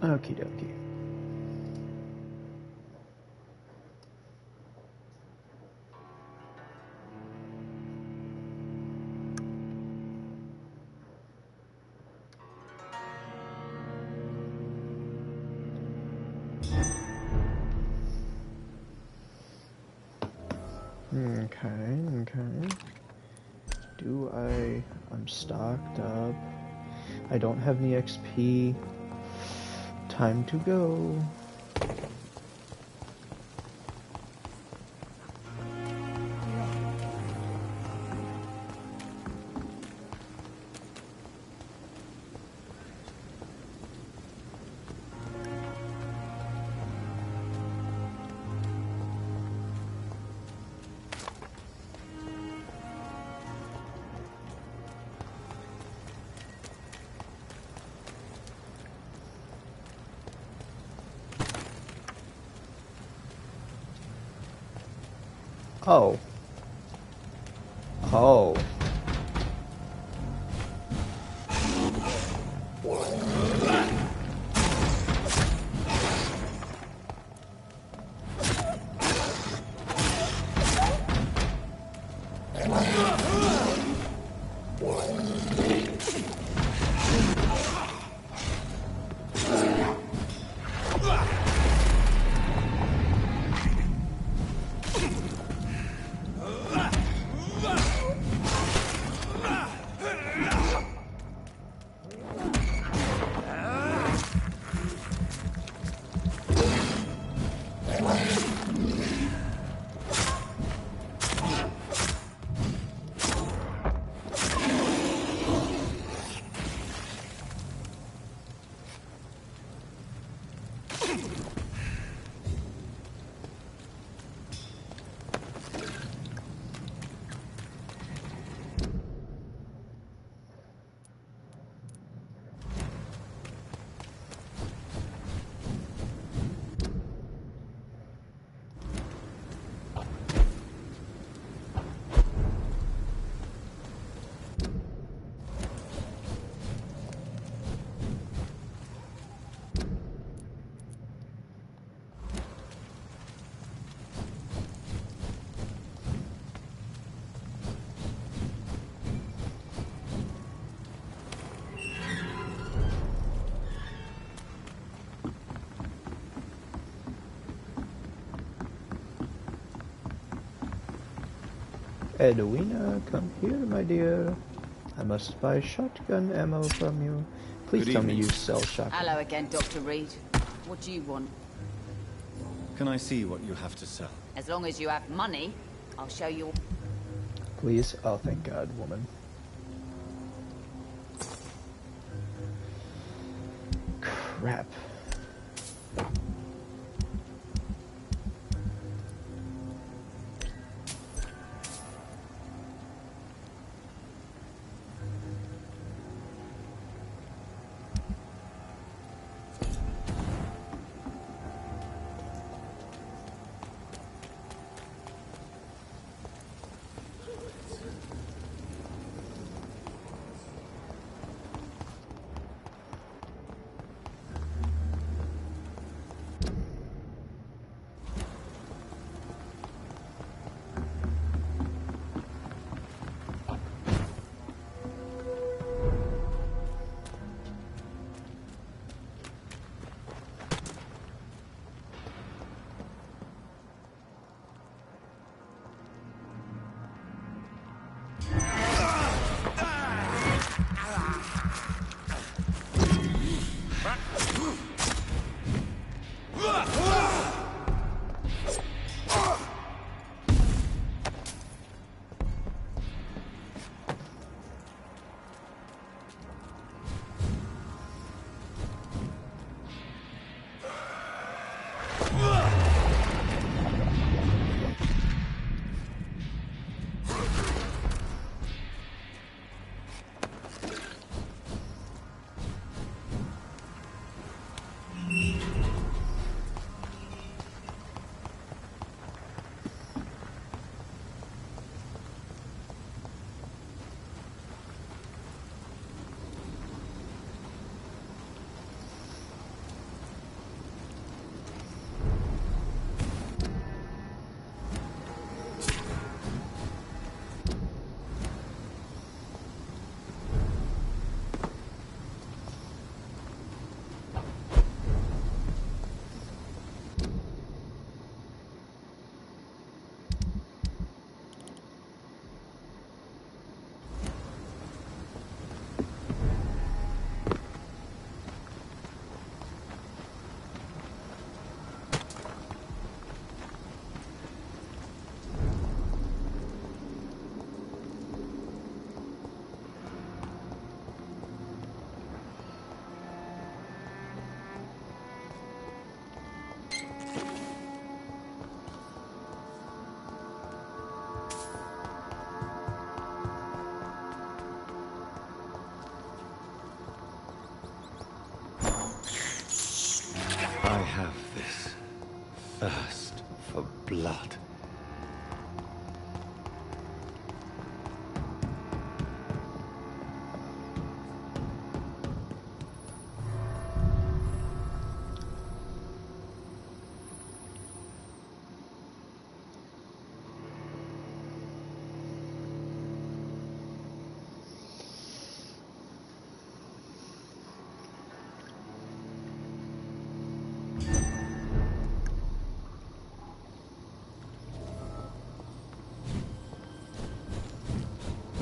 Okie dokie. Okay. I'm stocked up. I don't have any XP. Time to go. Oh. Oh. Edwina, come here, my dear. I must buy shotgun ammo from you. Please tell me you sell shotgun. Hello again, Dr. Reed. What do you want? Can I see what you have to sell? As long as you have money, I'll show you. Please? Oh, thank God, woman. Crap.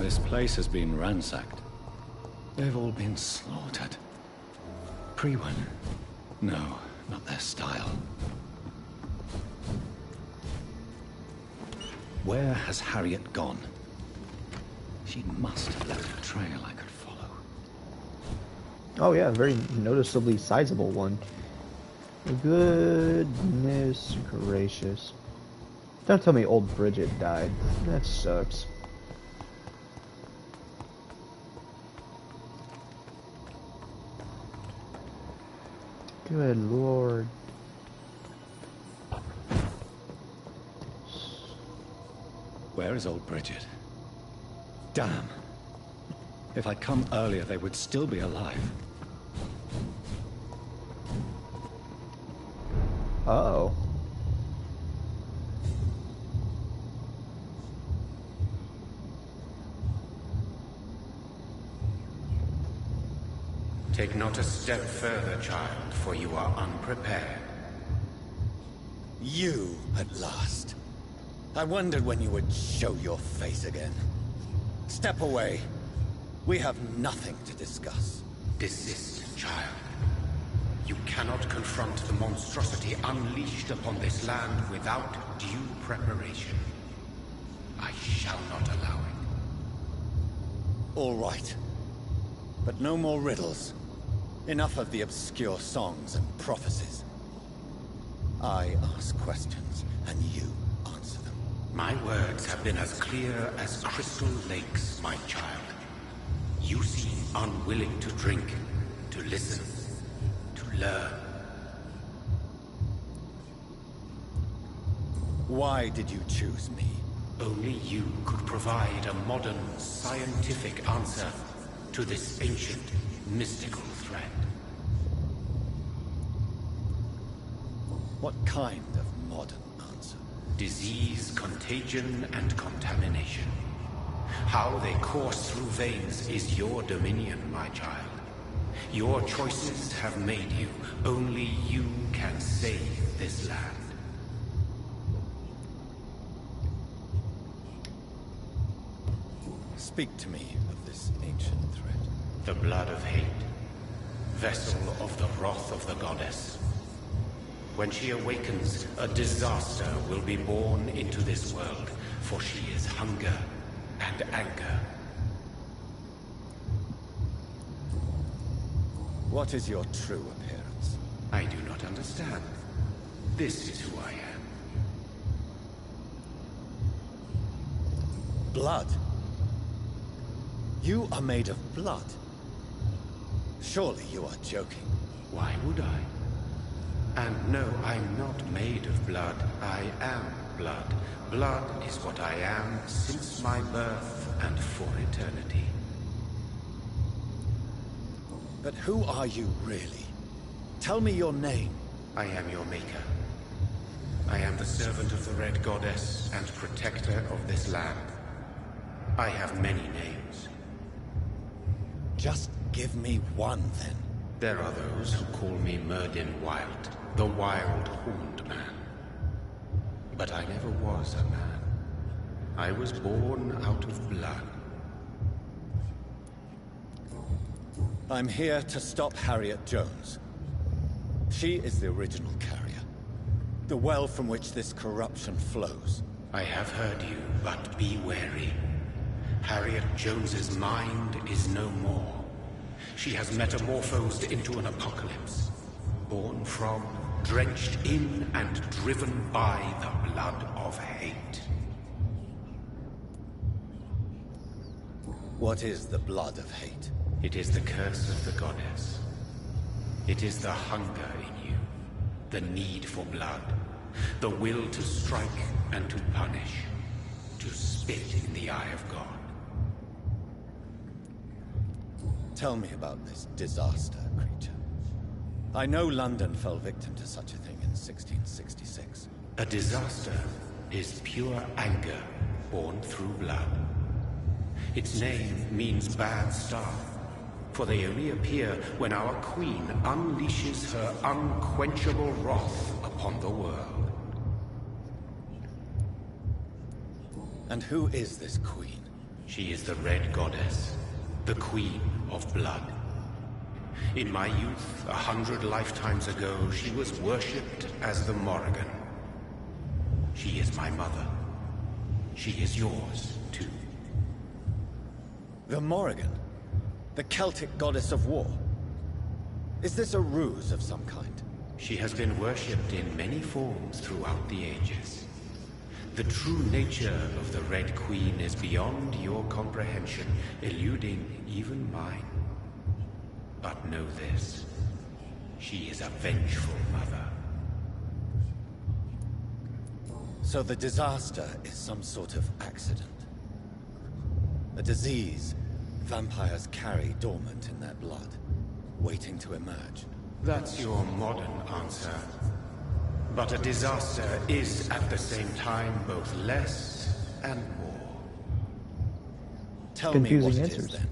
This place has been ransacked. They've all been slaughtered. Priwen? No, not their style. Where has Harriet gone? She must have left a trail I could follow. Oh yeah, a very noticeably sizable one. Goodness gracious. Don't tell me old Bridget died. That sucks. Good lord. Where is old Bridget? Damn. If I'd come earlier, they would still be alive. Uh-oh. Take not a step further, child, for you are unprepared. You, at last. I wondered when you would show your face again. Step away. We have nothing to discuss. Desist, child. You cannot confront the monstrosity unleashed upon this land without due preparation. I shall not allow it. All right. But no more riddles. Enough of the obscure songs and prophecies. I ask questions, and you answer them. My words have been as clear as crystal lakes, my child. You seem unwilling to drink, to listen, to learn. Why did you choose me? Only you could provide a modern, scientific answer to this ancient, mystical threat. What kind of modern answer? Disease, contagion, and contamination. How they course through veins is your dominion, my child. Your choices have made you. Only you can save this land. Speak to me of this ancient threat. The blood of hate. Vessel of the wrath of the goddess. When she awakens, a disaster will be born into this world, for she is hunger and anger. What is your true appearance? I do not understand. This is who I am. Blood? You are made of blood. Surely you are joking. Why would I? And no, I'm not made of blood. I am blood. Blood is what I am since my birth and for eternity. But who are you really? Tell me your name. I am your maker. I am the servant of the Red Goddess and protector of this land. I have many names. Just give me one, then. There are those who call me Myrddin Wild, the Wild Horned Man. But I never was a man. I was born out of blood. I'm here to stop Harriet Jones. She is the original carrier. The well from which this corruption flows. I have heard you, but be wary. Harriet Jones's mind is no more. She has metamorphosed into an apocalypse. Born from, drenched in, and driven by the blood of hate. What is the blood of hate? It is the curse of the goddess. It is the hunger in you, the need for blood, the will to strike and to punish, to spit in the eye of God. Tell me about this disaster, creature. I know London fell victim to such a thing in 1666. A disaster is pure anger born through blood. Its name means bad star, for they only appear when our queen unleashes her unquenchable wrath upon the world. And who is this queen? She is the Red Goddess, the Queen of Blood. In my youth, 100 lifetimes ago, she was worshipped as the Morrigan. She is my mother. She is yours, too. The Morrigan? The Celtic goddess of war? Is this a ruse of some kind? She has been worshipped in many forms throughout the ages. The true nature of the Red Queen is beyond your comprehension, eluding even mine. But know this, she is a vengeful mother. So the disaster is some sort of accident. A disease vampires carry dormant in their blood, waiting to emerge. That's your modern answer. But a disaster is at the same time both less and more. Tell me Confusing what it answers. is then,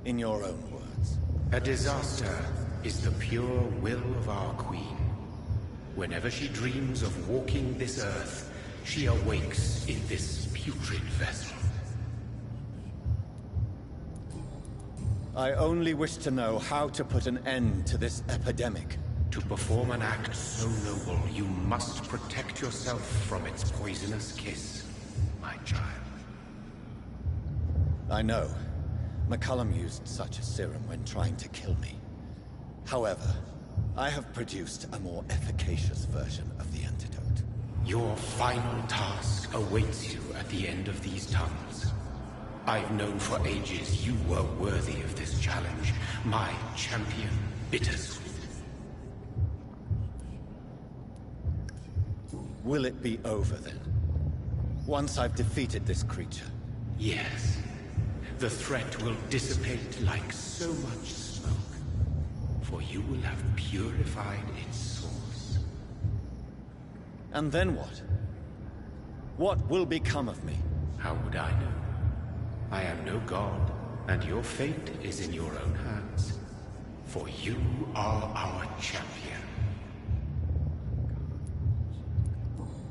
in your own words. A disaster is the pure will of our queen. Whenever she dreams of walking this earth, she awakes in this putrid vessel. I only wish to know how to put an end to this epidemic. To perform an act so noble, you must protect yourself from its poisonous kiss, my child. I know. McCullum used such a serum when trying to kill me. However, I have produced a more efficacious version of the antidote. Your final task awaits you at the end of these tunnels. I've known for ages you were worthy of this challenge, my champion, Bittersweet. Will it be over then? Once I've defeated this creature? Yes. The threat will dissipate like so much smoke, for you will have purified its source. And then what? What will become of me? How would I know? I am no god, and your fate is in your own hands. For you are our champion.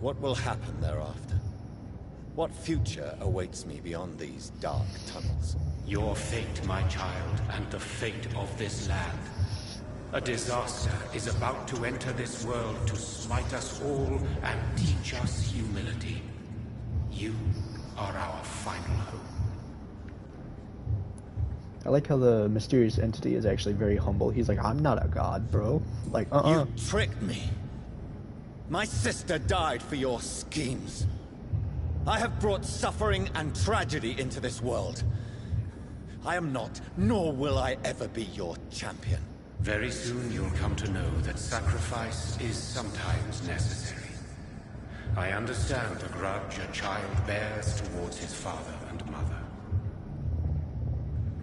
What will happen thereafter? What future awaits me beyond these dark tunnels? Your fate, my child, and the fate of this land. A disaster is about to enter this world to smite us all and teach us humility. You are our final hope. I like how the mysterious entity is actually very humble. He's like, I'm not a god, bro. Like, You tricked me. My sister died for your schemes. I have brought suffering and tragedy into this world. I am not, nor will I ever be your champion. Very soon you'll come to know that sacrifice is sometimes necessary. I understand the grudge a child bears towards his father and mother.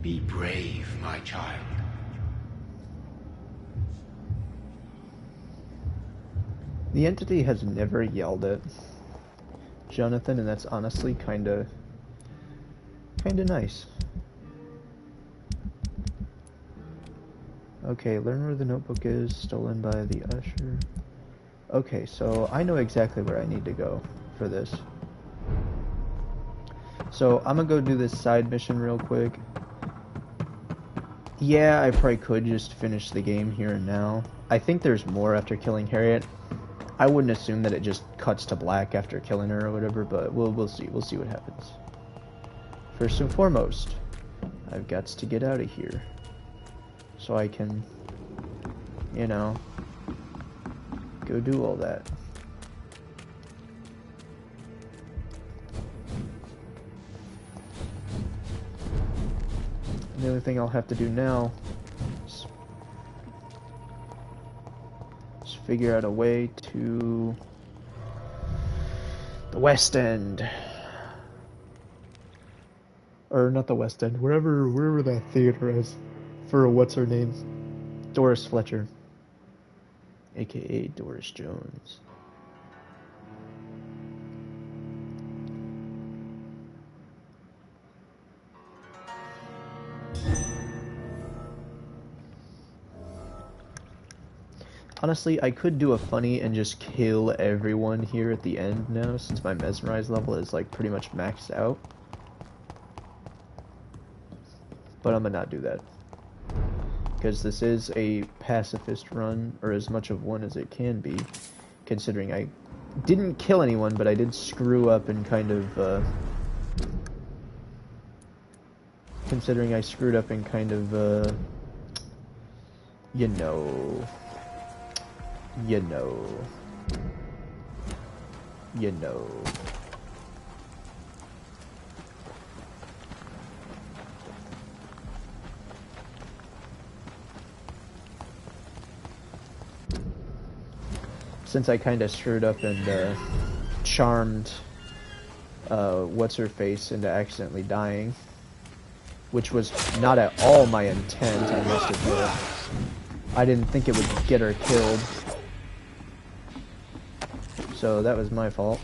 Be brave, my child. The entity has never yelled at Jonathan, and that's honestly kinda nice. Okay, learn where the notebook is, stolen by the usher. Okay, so I know exactly where I need to go for this. So I'm gonna go do this side mission real quick. Yeah, I probably could just finish the game here and now. I think there's more after killing Harriet. I wouldn't assume that it just cuts to black after killing her or whatever, but we'll see. We'll see what happens. First and foremost, I've got to get out of here. So I can, you know, go do all that. And the only thing I'll have to do now is figure out a way to the West End. Or not the West End, wherever that theater is. For what's her name? Doris Fletcher. AKA Doris Jones. Honestly, I could do a funny and just kill everyone here at the end now, since my mesmerize level is like pretty much maxed out. but I'm gonna not do that. Because this is a pacifist run, or as much of one as it can be, considering I didn't kill anyone, but I did screw up and kind of, considering I screwed up and kind of, you know, since I kind of screwed up and charmed what's-her-face into accidentally dying, which was not at all my intent, I must admit. I didn't think it would get her killed, so that was my fault.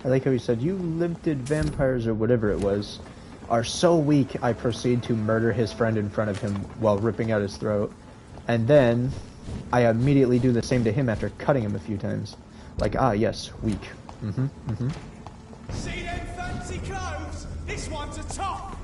I like how he said, "You limited vampires," or whatever it was, "are so weak, I proceed to murder his friend in front of him while ripping out his throat. And then I immediately do the same to him after cutting him a few times." Like, ah, yes, weak. See them fancy clothes? This one's a top.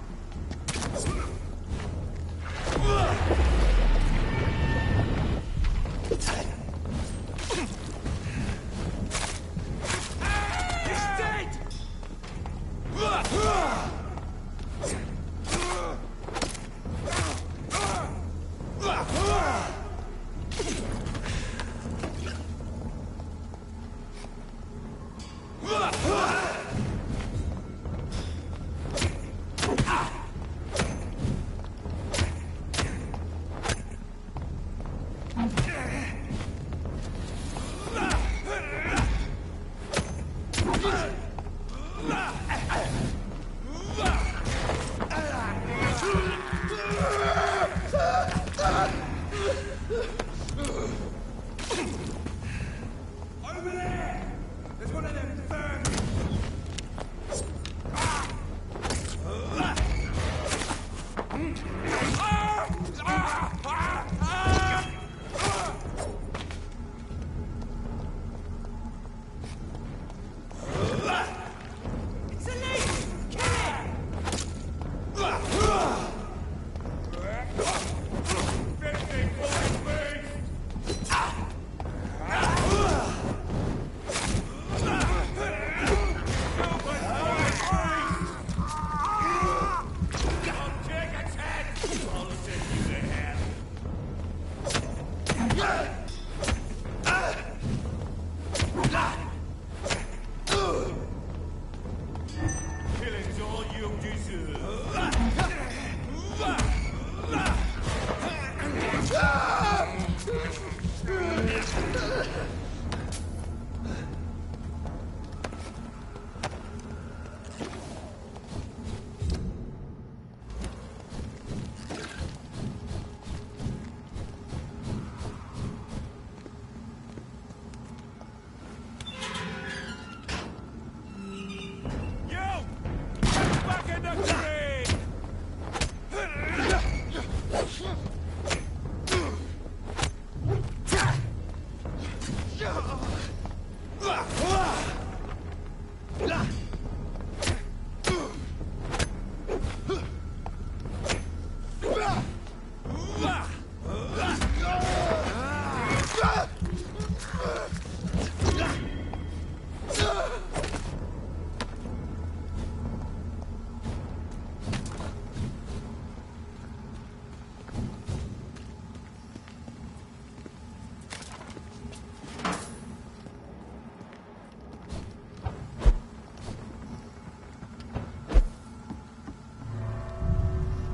Back in the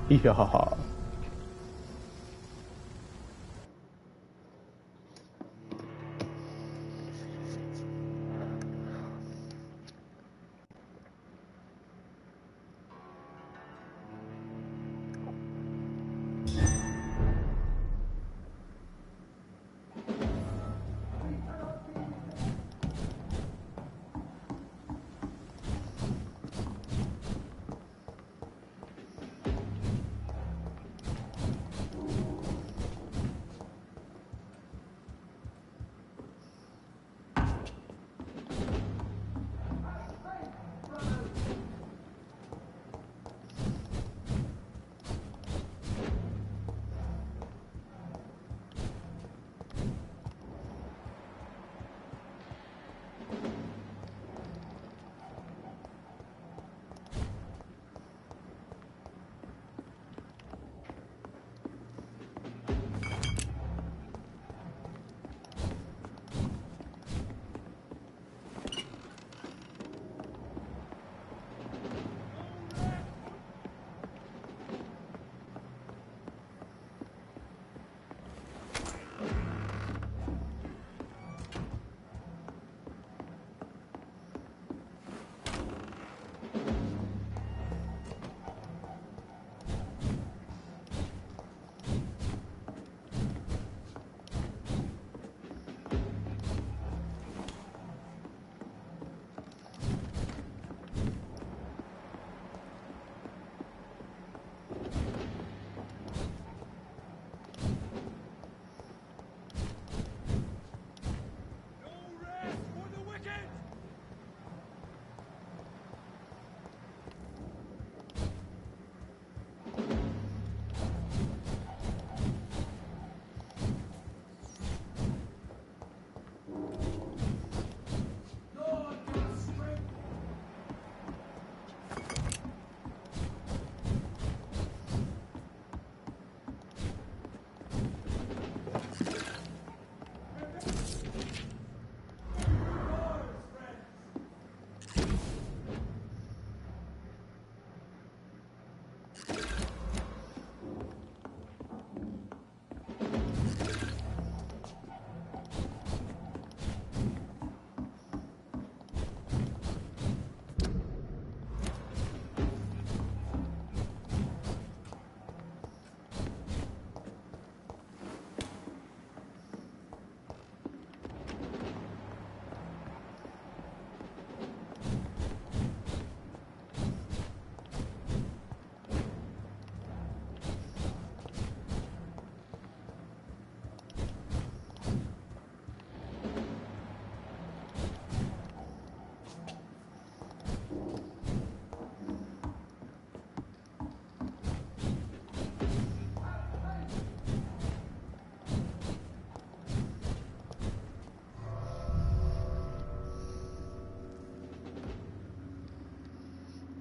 Yeah.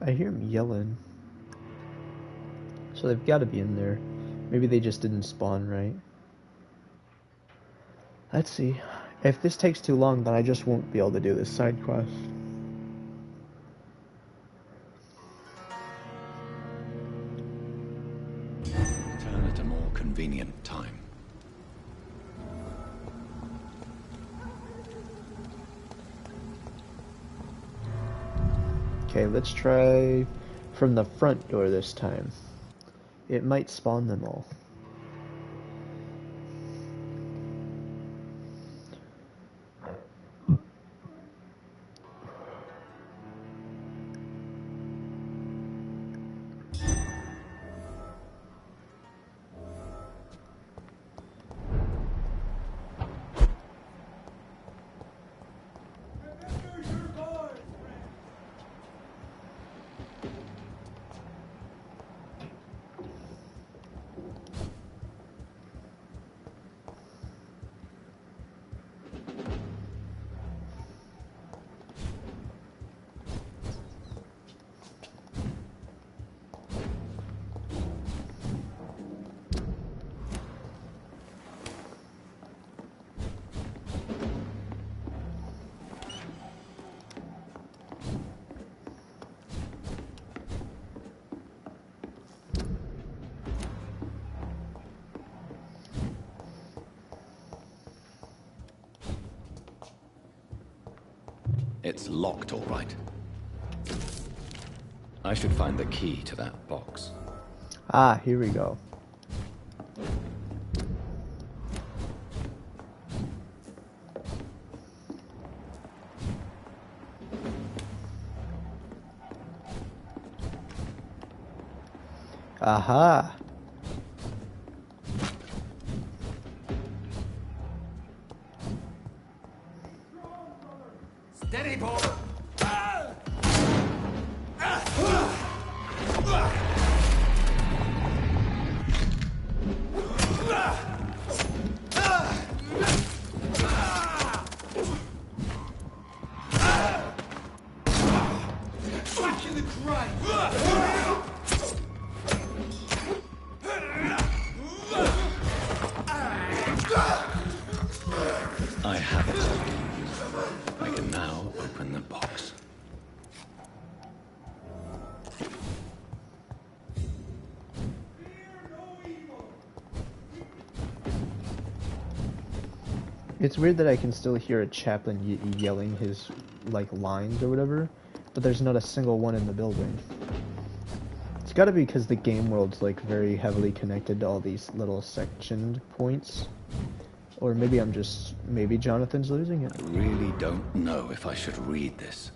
I hear him yelling. So they've got to be in there. Maybe they just didn't spawn right. Let's see. If this takes too long, then I just won't be able to do this side quest. Return at a more convenient time. Okay, let's try from the front door this time. It might spawn them all. It's locked, all right. I should find the key to that box. Ah, here we go. Aha! Steady, boy! Back in the grave! I have it. I can now open the box. It's weird that I can still hear a chaplain yelling his, like, lines or whatever, but there's not a single one in the building. It's gotta be because the game world's, like, very heavily connected to all these little sectioned points. Or maybe maybe Jonathan's losing it. I really don't know if I should read this.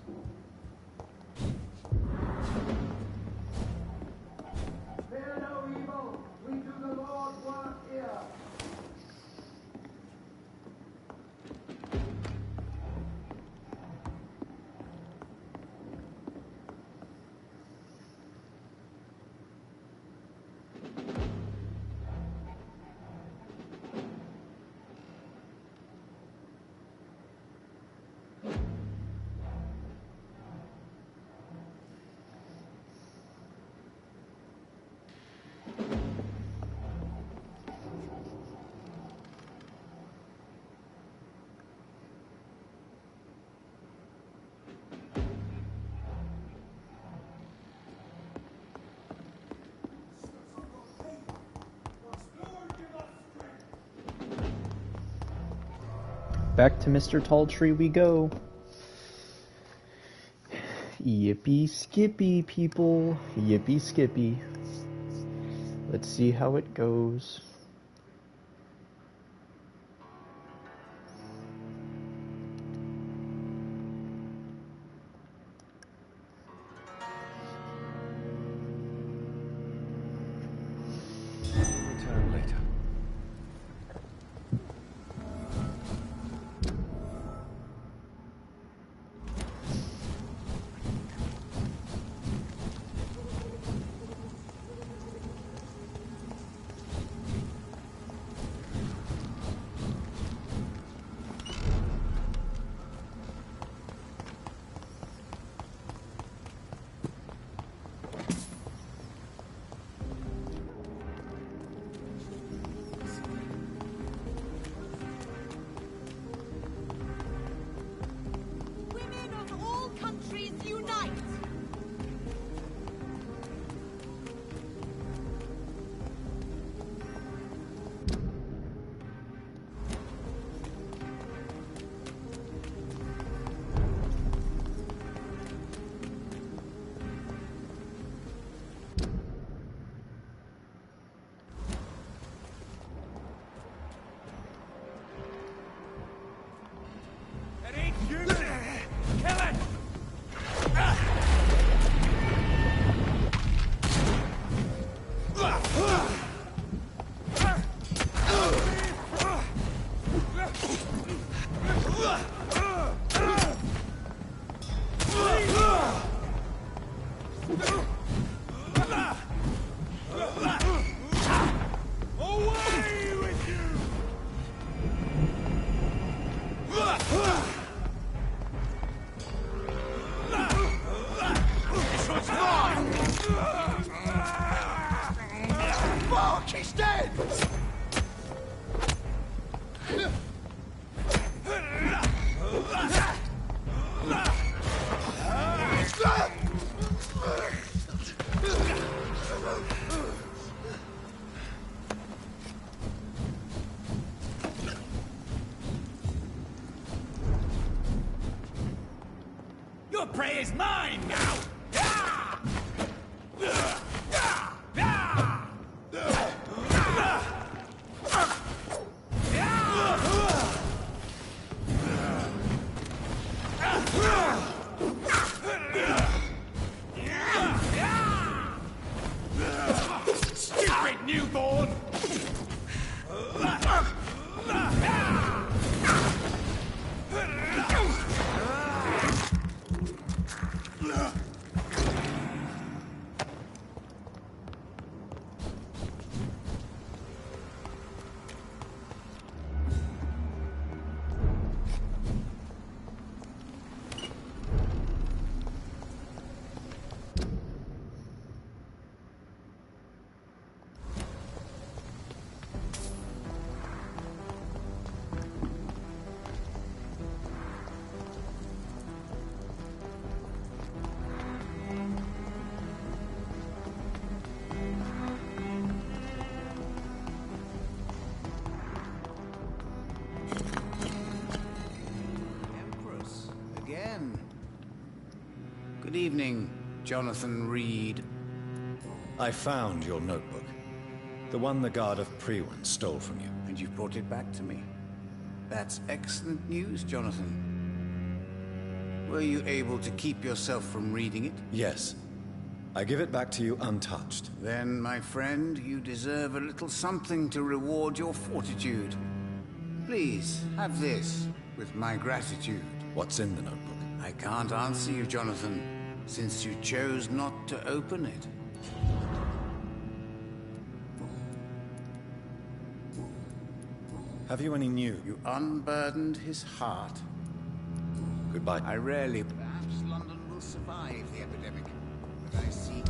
Fear no evil. We do the Lord work here. Back to Mr. Talltree we go. Yippee skippy, people. Yippee skippy. Let's see how it goes. Return later. Women of all countries unite! It ain't human! Kill it! Away with you! This one's mine! Fuck, he's dead! prey is mine now! Stupid newborn! Empress, again. Good evening, Jonathan Reed. I found your notebook. The one the Guard of Priwen stole from you. And you've brought it back to me. That's excellent news, Jonathan. Were you able to keep yourself from reading it? Yes. I give it back to you untouched. Then, my friend, you deserve a little something to reward your fortitude. Please, have this, with my gratitude. What's in the notebook? I can't answer you, Jonathan, since you chose not to open it. Have you any news? You unburdened his heart. Goodbye. I rarely... Perhaps London will survive the epidemic, but I see...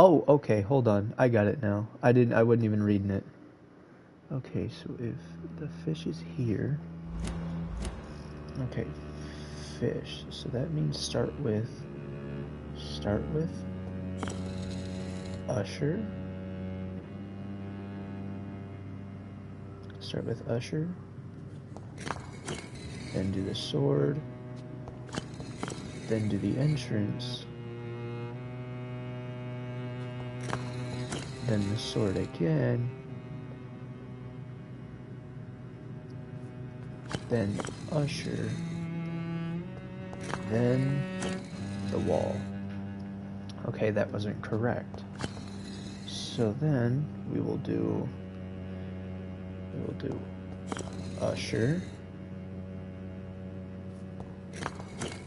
Oh, okay, hold on. I got it now. I wasn't even reading it. Okay, so if the fish is here. Okay, fish. So that means start with Usher. Start with Usher. Then do the sword. Then do the entrance. Then the sword again. Then Usher. Then the wall. Okay, that wasn't correct. So then we will do Usher,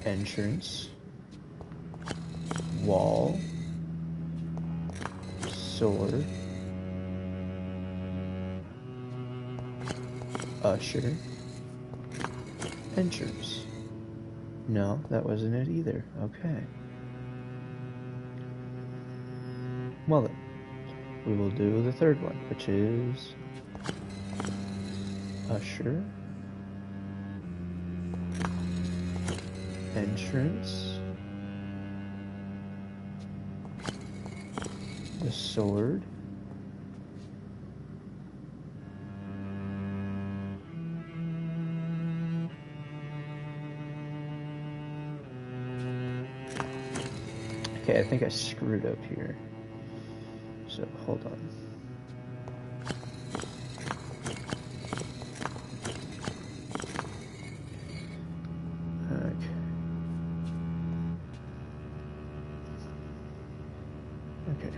entrance, wall, sword, Usher, entrance. No, that wasn't it either. Okay. Well then, we will do the third one, which is Usher, entrance, the sword, okay, I think I screwed up here. So, hold on. Okay.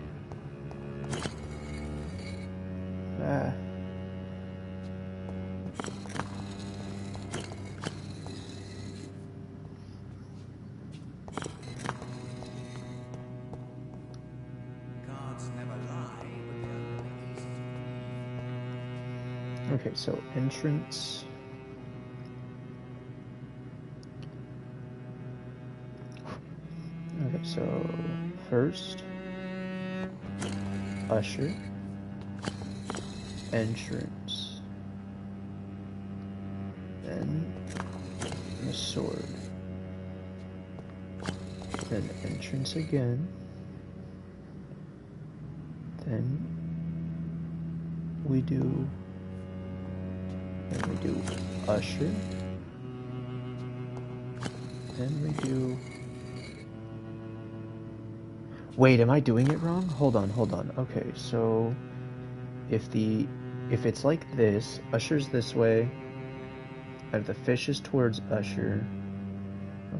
Okay, so entrance. Okay, so first, Usher, entrance, then the sword, then entrance again, then we do Usher, then we do... Wait, am I doing it wrong? Hold on. Okay, so if it's like this, Usher's this way, and the fish is towards Usher.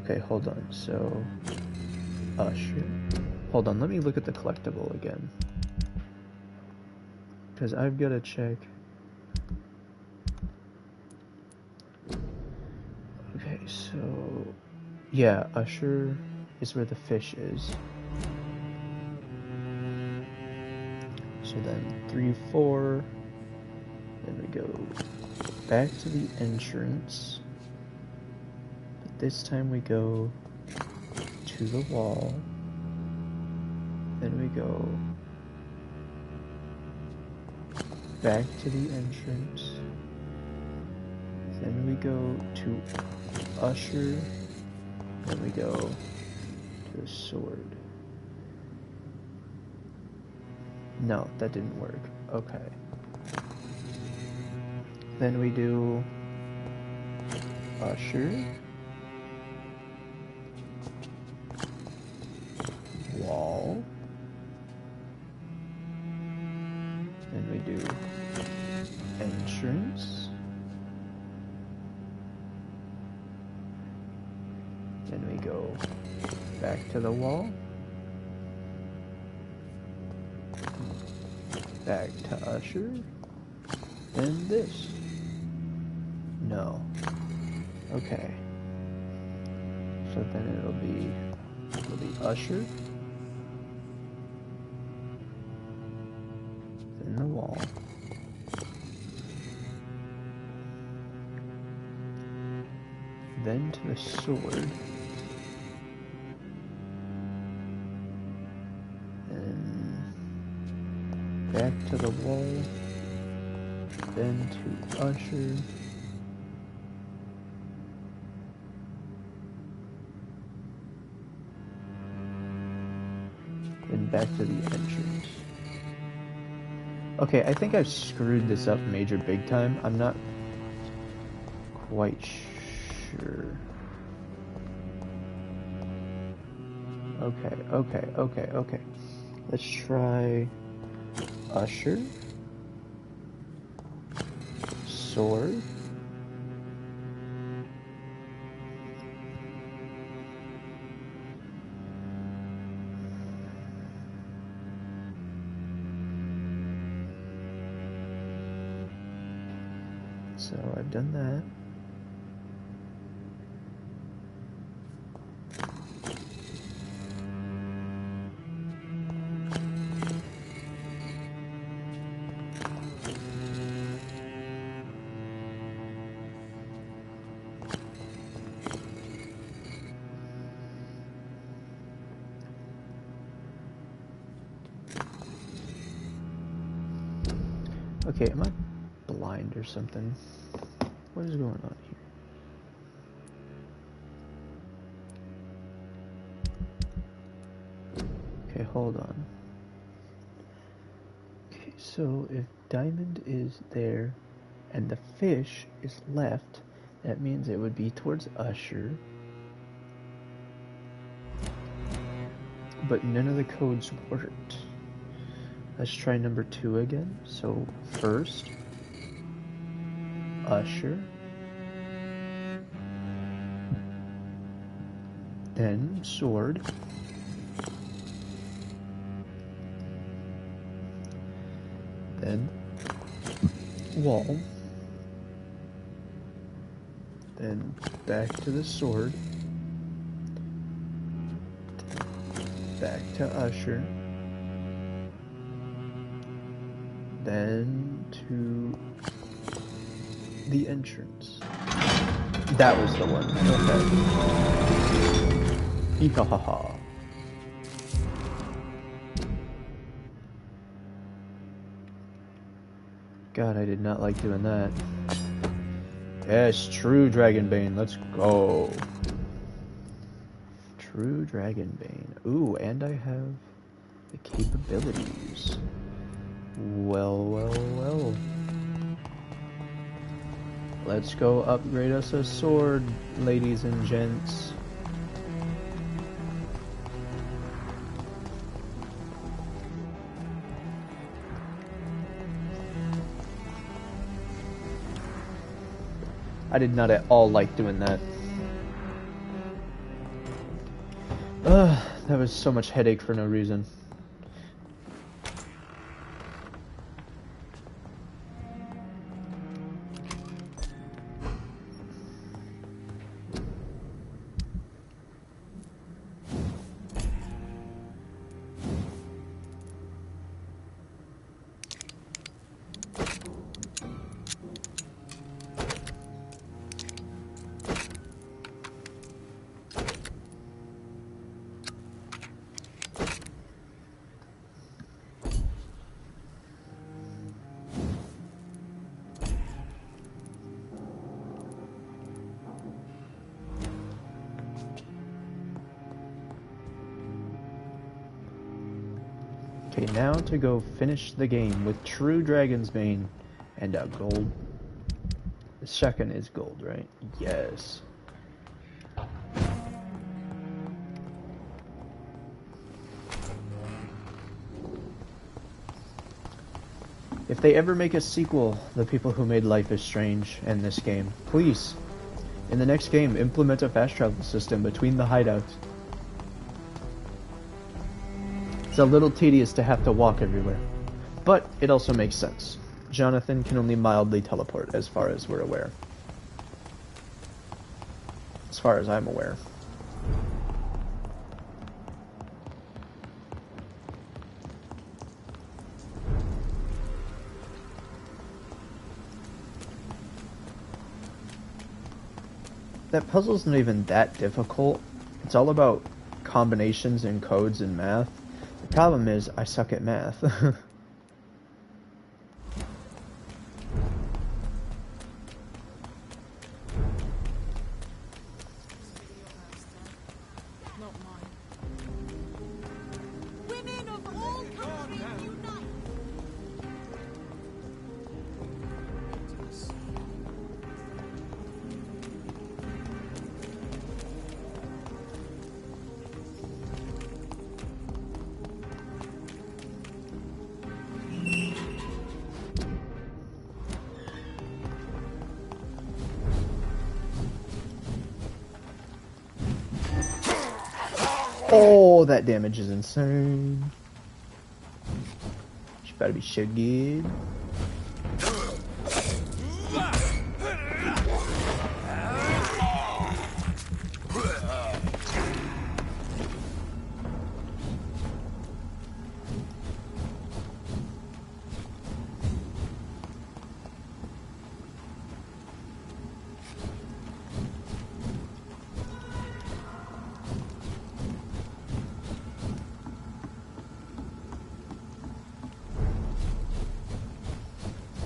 Okay, hold on. So Usher. Hold on, let me look at the collectible again. Because I've got to check. Okay, so yeah, Usher is where the fish is. So then 3, 4, then we go back to the entrance, but this time we go to the wall, then we go back to the entrance, then we go to Usher, then we go to the sword. No, that didn't work. Okay. Then we do Usher, wall, then we do entrance, then we go back to the wall, back to Usher, and this. No. Okay. So then it'll be Usher, then the wall, then to the sword, and to the wall, then to Usher. Then back to the entrance. Okay, I think I've screwed this up major big time. I'm not quite sure. Okay. Let's try Usher. Sword. So I've done that. Okay, am I blind or something? What is going on here? Okay, hold on. Okay, so if diamond is there and the fish is left, that means it would be towards Usher. But none of the codes worked. Let's try number 2 again. So first, Usher, then sword, then wall, then back to the sword, back to Usher, then to the entrance. That was the one. Okay. Eehahaha. God, I did not like doing that. Yes, true Dragonbane. Let's go. True Dragonbane. Ooh, and I have the capabilities. Well. Let's go upgrade us a sword, ladies and gents. I did not at all like doing that. That was so much headache for no reason. Okay, now to go finish the game with true Dragonsbane and a gold. The second is gold, right? Yes. If they ever make a sequel, the people who made Life is Strange and this game, please, in the next game, implement a fast travel system between the hideouts. It's a little tedious to have to walk everywhere, but it also makes sense. Jonathan can only mildly teleport as far as we're aware. As far as I'm aware. That puzzle's not even that difficult. It's all about combinations and codes and math. The problem is, I suck at math. Oh, that damage is insane. She better be so good.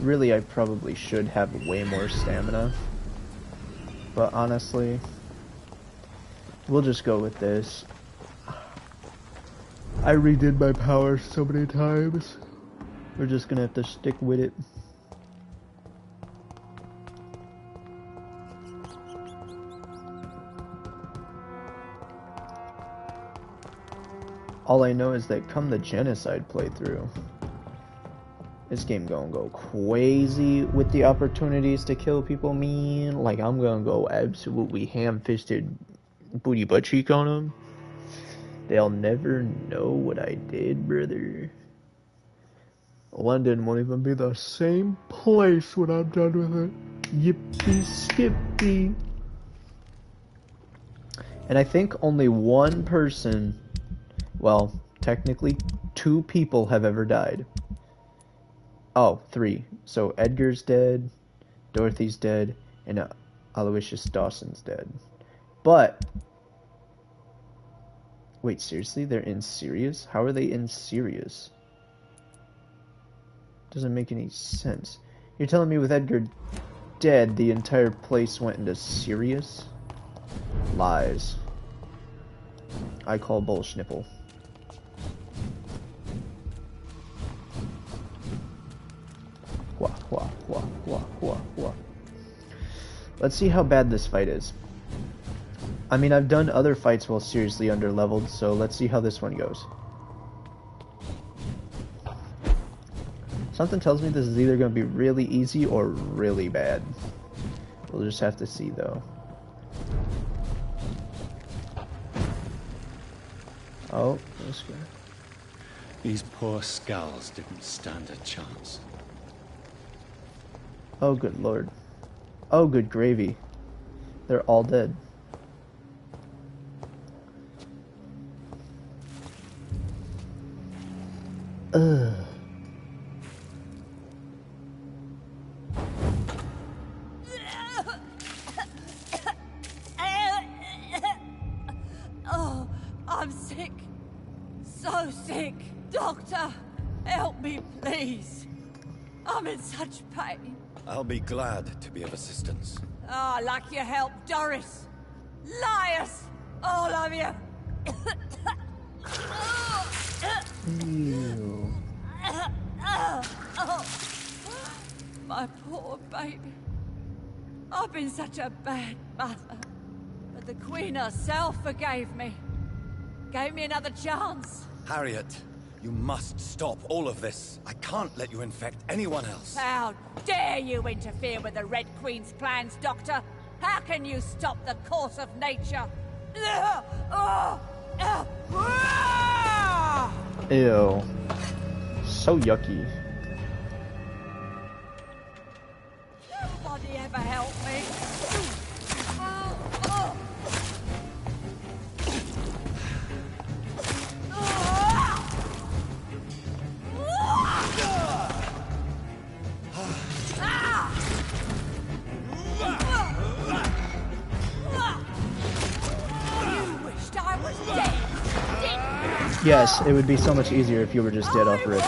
Really, I probably should have way more stamina. But honestly, we'll just go with this. I redid my powers so many times. We're just gonna have to stick with it. All I know is that come the genocide playthrough, this game gonna go crazy with the opportunities to kill people, man. Like, I'm gonna go absolutely ham-fisted booty butt cheek on them. They'll never know what I did, brother. London won't even be the same place when I'm done with it. Yippee skippy. And I think only one person, well, technically 2 people have ever died. Oh, 3. So Edgar's dead, Dorothy's dead, and Aloysius Dawson's dead. But wait, seriously? They're in Sirius? How are they in Sirius? Doesn't make any sense. You're telling me with Edgar dead, the entire place went into Sirius? Lies. I call bullschnipple. Wah, wah, wah, wah, wah, wah. Let's see how bad this fight is. I mean, I've done other fights while seriously underleveled, so let's see how this one goes. Something tells me this is either going to be really easy or really bad. We'll just have to see, though. Oh, this guy. These poor skulls didn't stand a chance. Oh, good lord. Oh, good gravy. They're all dead. Ugh. Oh, I'm sick. So sick. Doctor, help me, please. I'm in such pain. I'll be glad to be of assistance. Ah, like your help, Doris. Liars! All of you! Ew. My poor baby. I've been such a bad mother. But the Queen herself forgave me. Gave me another chance. Harriet, you must stop all of this. I can't let you infect anyone else. How dare you interfere with the Red Queen's plans, Doctor? How can you stop the course of nature? Ew. So yucky. Nobody ever helped me. Yes, it would be so much easier if you were just dead off rip.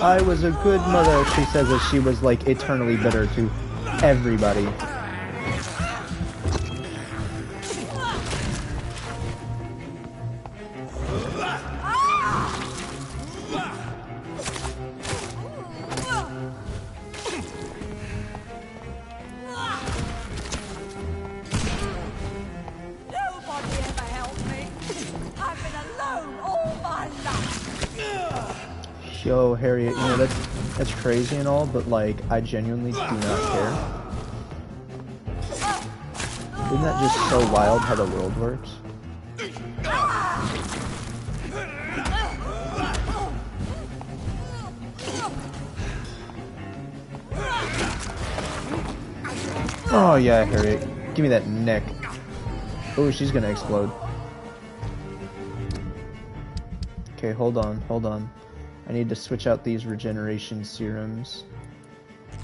I was a good mother, she says as she was like eternally bitter to everybody. Yo, Harriet, you know, that's crazy and all, but like, I genuinely do not care. Isn't that just so wild how the world works? Oh yeah, Harriet, give me that neck. Oh, she's gonna explode. Okay, hold on. I need to switch out these regeneration serums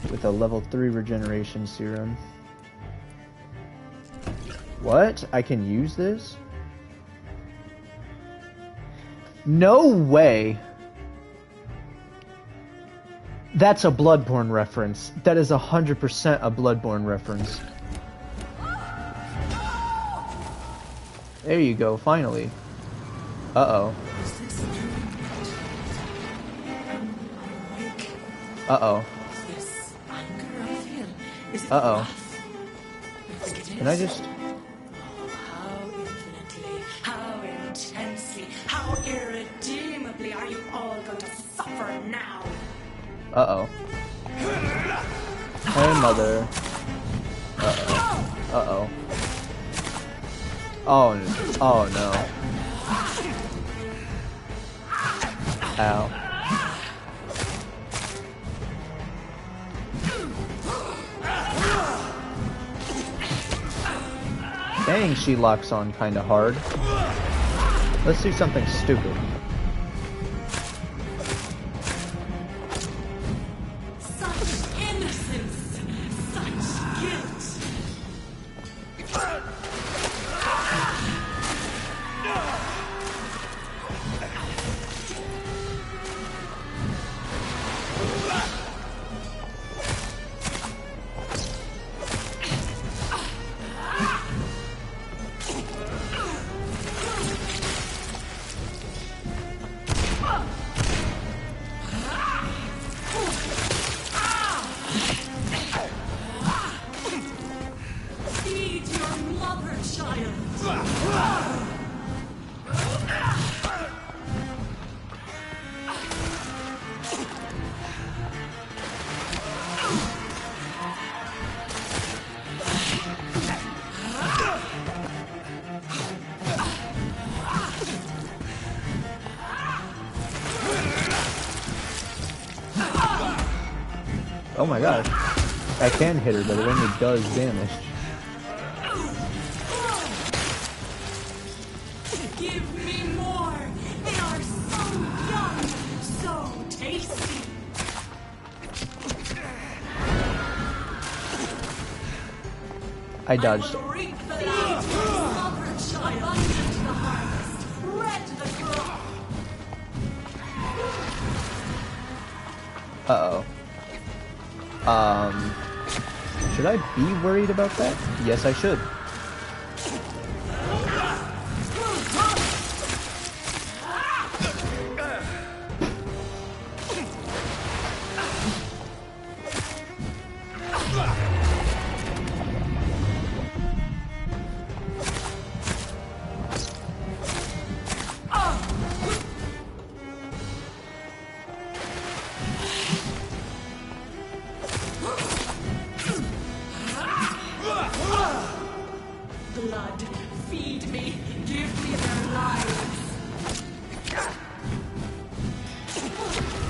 with a level 3 regeneration serum. What? I can use this? No way! That's a Bloodborne reference. That is 100% a Bloodborne reference. There you go, finally. Uh-oh. Uh-oh. Uh-oh. Can I just... How infinitely, how intensely, how irredeemably are you all going to suffer now? Uh-oh. Hey, mother. Uh-oh. Uh-oh. Oh no. Ow. Dang, she locks on kinda hard. Let's do something stupid. Such innocence, such guilt. Feed your mother, child. Oh my gosh. I can hit her, but it only does damage. Give me more. They are so young, so tasty. I dodged. I will reap the land. Mother, child. Abundant the harvest. Red the crop. Uh-oh. Should I be worried about that? Yes, I should. Blood, feed me, give me their lives.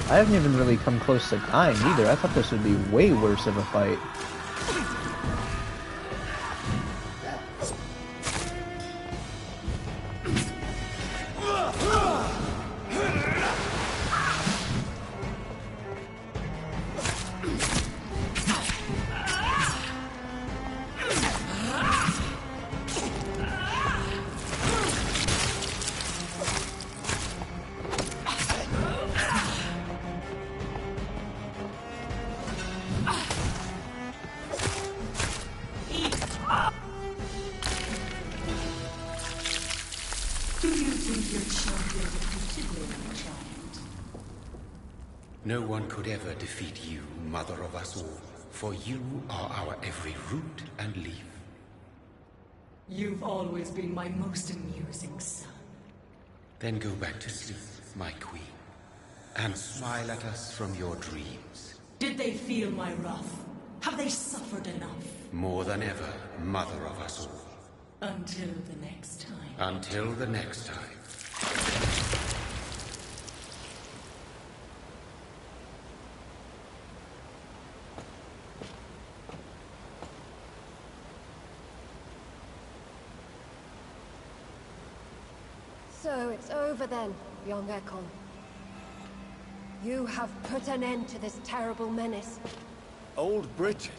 I haven't even really come close to dying either. I thought this would be way worse of a fight. think your champion defeated me, my child? No one could ever defeat you, mother of us all, for you are our every root and leaf. You've always been my most amusing son. Then go back to sleep, my queen, and smile at us from your dreams. Did they feel my wrath? Have they suffered enough? More than ever, mother of us all. Until the next time. Until the next time. So it's over then, young Ekon. You have put an end to this terrible menace. Old Bridget?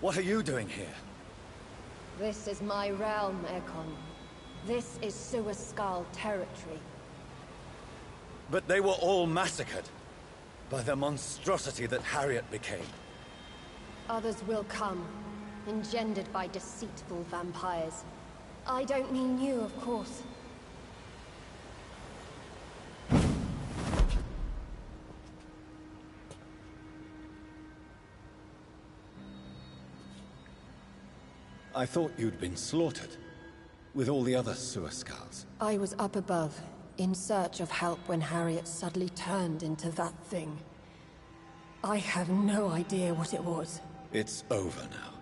What are you doing here? This is my realm, Ekon. This is Suascal territory. But they were all massacred by the monstrosity that Harriet became. Others will come, engendered by deceitful vampires. I don't mean you, of course. I thought you'd been slaughtered, with all the other Suascals. I was up above, in search of help when Harriet suddenly turned into that thing. I have no idea what it was. It's over now.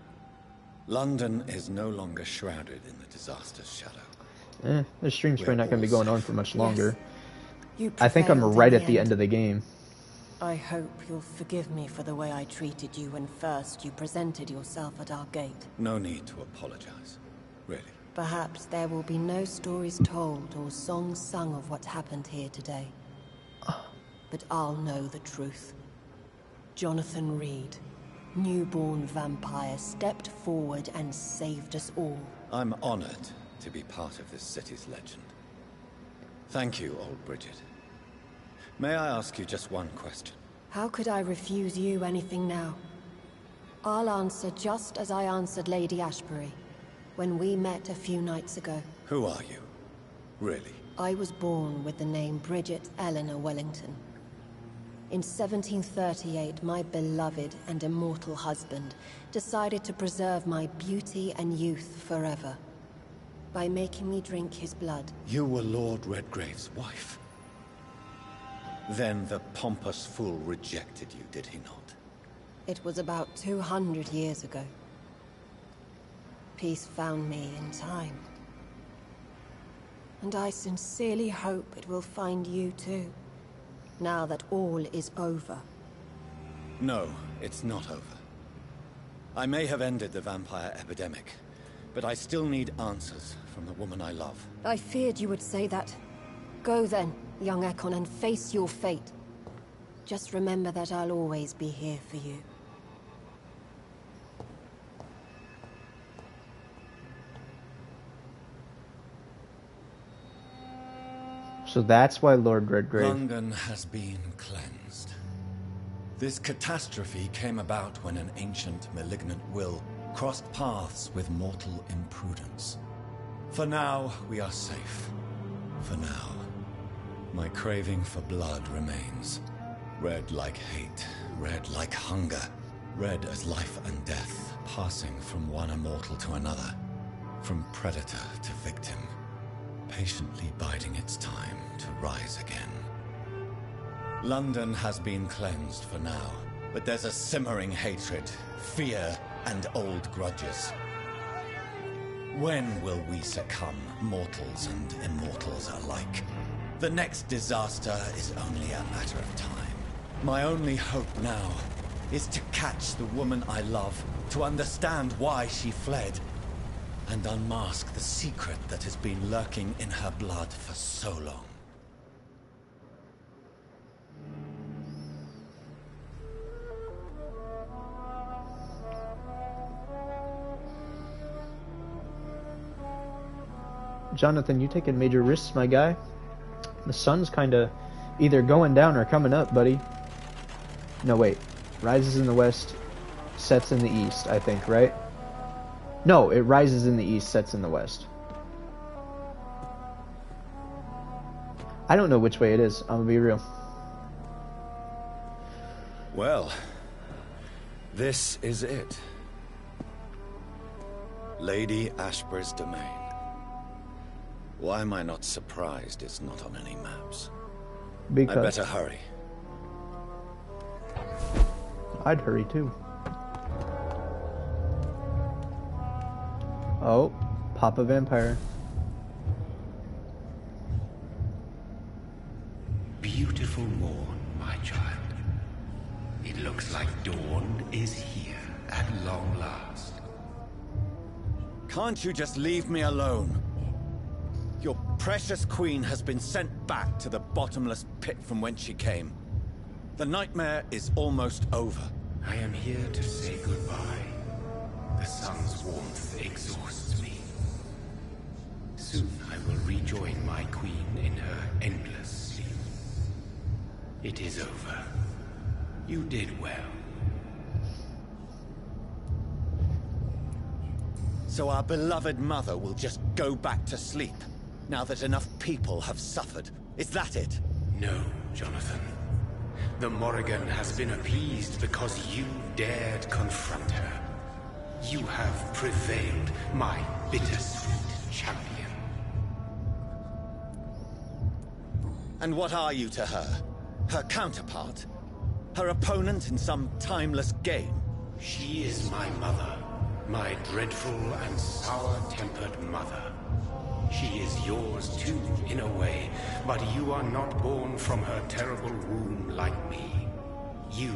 London is no longer shrouded in the disaster's shadow. The stream's probably not going to be going on for much longer. Yes. I think I'm right at the end of the game. I hope you'll forgive me for the way I treated you when first you presented yourself at our gate. No need to apologize, really. Perhaps there will be no stories told or songs sung of what happened here today. But I'll know the truth. Jonathan Reed, newborn vampire, stepped forward and saved us all. I'm honored to be part of this city's legend. Thank you, old Bridget. May I ask you just one question? How could I refuse you anything now? I'll answer just as I answered Lady Ashbury when we met a few nights ago. Who are you? Really? I was born with the name Bridget Eleanor Wellington. In 1738, my beloved and immortal husband decided to preserve my beauty and youth forever by making me drink his blood. You were Lord Redgrave's wife? Then the pompous fool rejected you, did he not? It was about 200 years ago. Peace found me in time. And I sincerely hope it will find you too, now that all is over. No, it's not over. I may have ended the vampire epidemic, but I still need answers from the woman I love. I feared you would say that. Go then, young Ekon, and face your fate. Just remember that I'll always be here for you. So that's why Lord Redgrave... London has been cleansed. This catastrophe came about when an ancient malignant will crossed paths with mortal imprudence. For now, we are safe. For now. My craving for blood remains. Red like hate, red like hunger. Red as life and death, passing from one immortal to another. From predator to victim. Patiently biding its time to rise again. London has been cleansed for now, but there's a simmering hatred, fear, and old grudges. When will we succumb, mortals and immortals alike? The next disaster is only a matter of time. My only hope now is to catch the woman I love, to understand why she fled, and unmask the secret that has been lurking in her blood for so long. Jonathan, you taking major risks, my guy. The sun's kind of either going down or coming up, buddy. No, wait. Rises in the west, sets in the east, I think, right? No, it rises in the east, sets in the west. I don't know which way it is. I'm gonna be real. Well, this is it. Lady Ashbur's domain. Why am I not surprised it's not on any maps? Because I better hurry. I'd hurry too. Oh, Papa Vampire. Beautiful morn, my child. It looks like dawn is here at long last. Can't you just leave me alone? Your precious queen has been sent back to the bottomless pit from whence she came. The nightmare is almost over. I am here to say goodbye. The sun's warmth exhausts me. Soon I will rejoin my queen in her endless sleep. It is over. You did well. So our beloved mother will just go back to sleep, now that enough people have suffered. Is that it? No, Jonathan. The Morrigan has been appeased because you dared confront her. You have prevailed, my bittersweet champion. And what are you to her? Her counterpart? Her opponent in some timeless game? She is my mother. My dreadful and sour-tempered mother. She is yours too, in a way, but you are not born from her terrible womb like me. You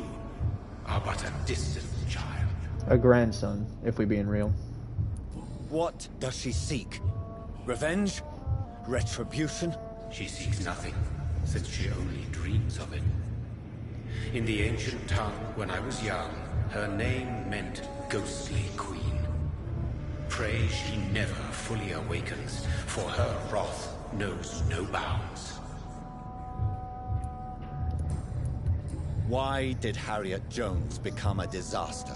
are but a distant child. A grandson, if we're being real. What does she seek? Revenge? Retribution? She seeks nothing, since she only dreams of it. In the ancient tongue, when I was young, her name meant Ghostly Queen. Pray she never fully awakens, for her wrath knows no bounds. Why did Harriet Jones become a disaster?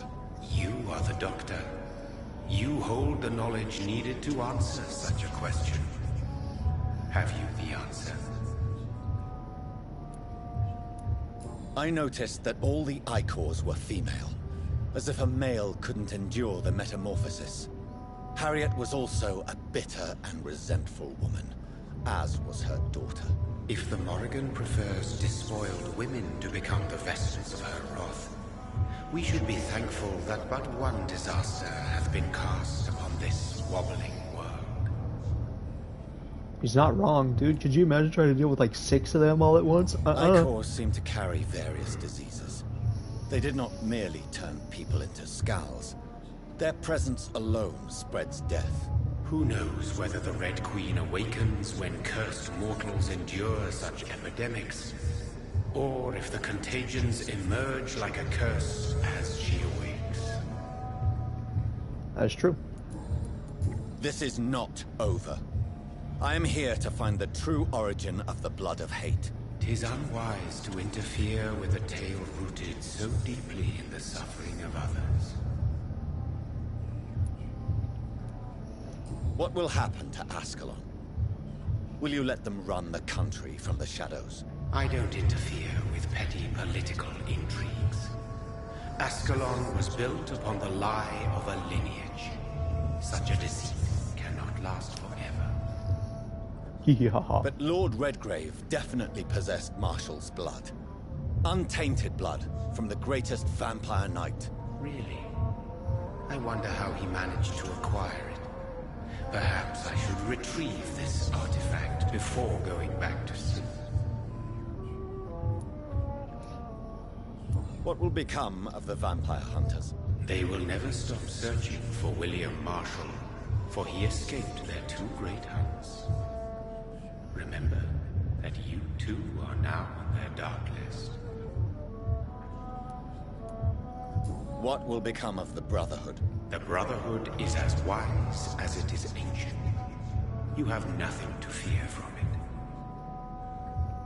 You are the doctor. You hold the knowledge needed to answer such a question. Have you the answer? I noticed that all the Icors were female, as if a male couldn't endure the metamorphosis. Harriet was also a bitter and resentful woman, as was her daughter. If the Morrigan prefers despoiled women to become the vessels of her wrath, we should be thankful that but one disaster hath been cast upon this wobbling world. He's not wrong, dude. Could you imagine trying to deal with like 6 of them all at once? Icors seem to carry various diseases. They did not merely turn people into skulls. Their presence alone spreads death. Who knows whether the Red Queen awakens when cursed mortals endure such epidemics, or if the contagions emerge like a curse as she awakes. That's true. This is not over. I am here to find the true origin of the blood of hate. 'Tis unwise to interfere with a tale rooted so deeply in the suffering of others. What will happen to Ascalon? Will you let them run the country from the shadows? I don't interfere with petty political intrigues. Ascalon was built upon the lie of a lineage. Such a deceit cannot last forever. Yeah. But Lord Redgrave definitely possessed Marshall's blood. Untainted blood from the greatest vampire knight. Really? I wonder how he managed to acquire it. Perhaps I should retrieve this artifact before going back to sleep. What will become of the vampire hunters? They will never stop searching for William Marshall, for he escaped their 2 great hunts. Remember that you too are now on their dark list. What will become of the Brotherhood? The Brotherhood is as wise as it is ancient. You have nothing to fear from it.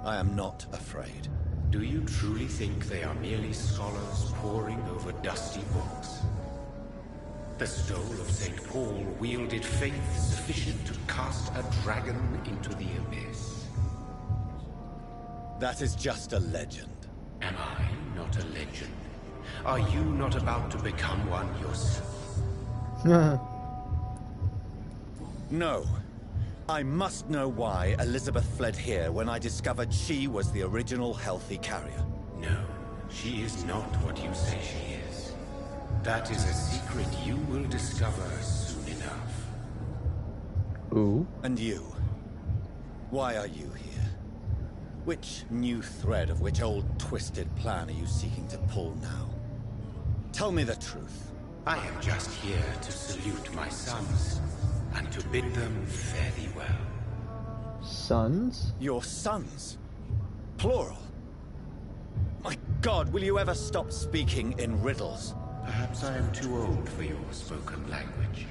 I am not afraid. Do you truly think they are merely scholars poring over dusty books? The stole of St. Paul wielded faith sufficient to cast a dragon into the abyss. That is just a legend. Am I not a legend? Are you not about to become one yourself? No. I must know why Elizabeth fled here when I discovered she was the original healthy carrier. No, she is not what you say she is. That is a secret you will discover soon enough. Ooh. And you? Why are you here? Which new thread of which old twisted plan are you seeking to pull now? Tell me the truth. I am just here to salute my sons, and to bid them fare thee well. Sons? Your sons? Plural? My God, will you ever stop speaking in riddles? Perhaps I am too old for your spoken language.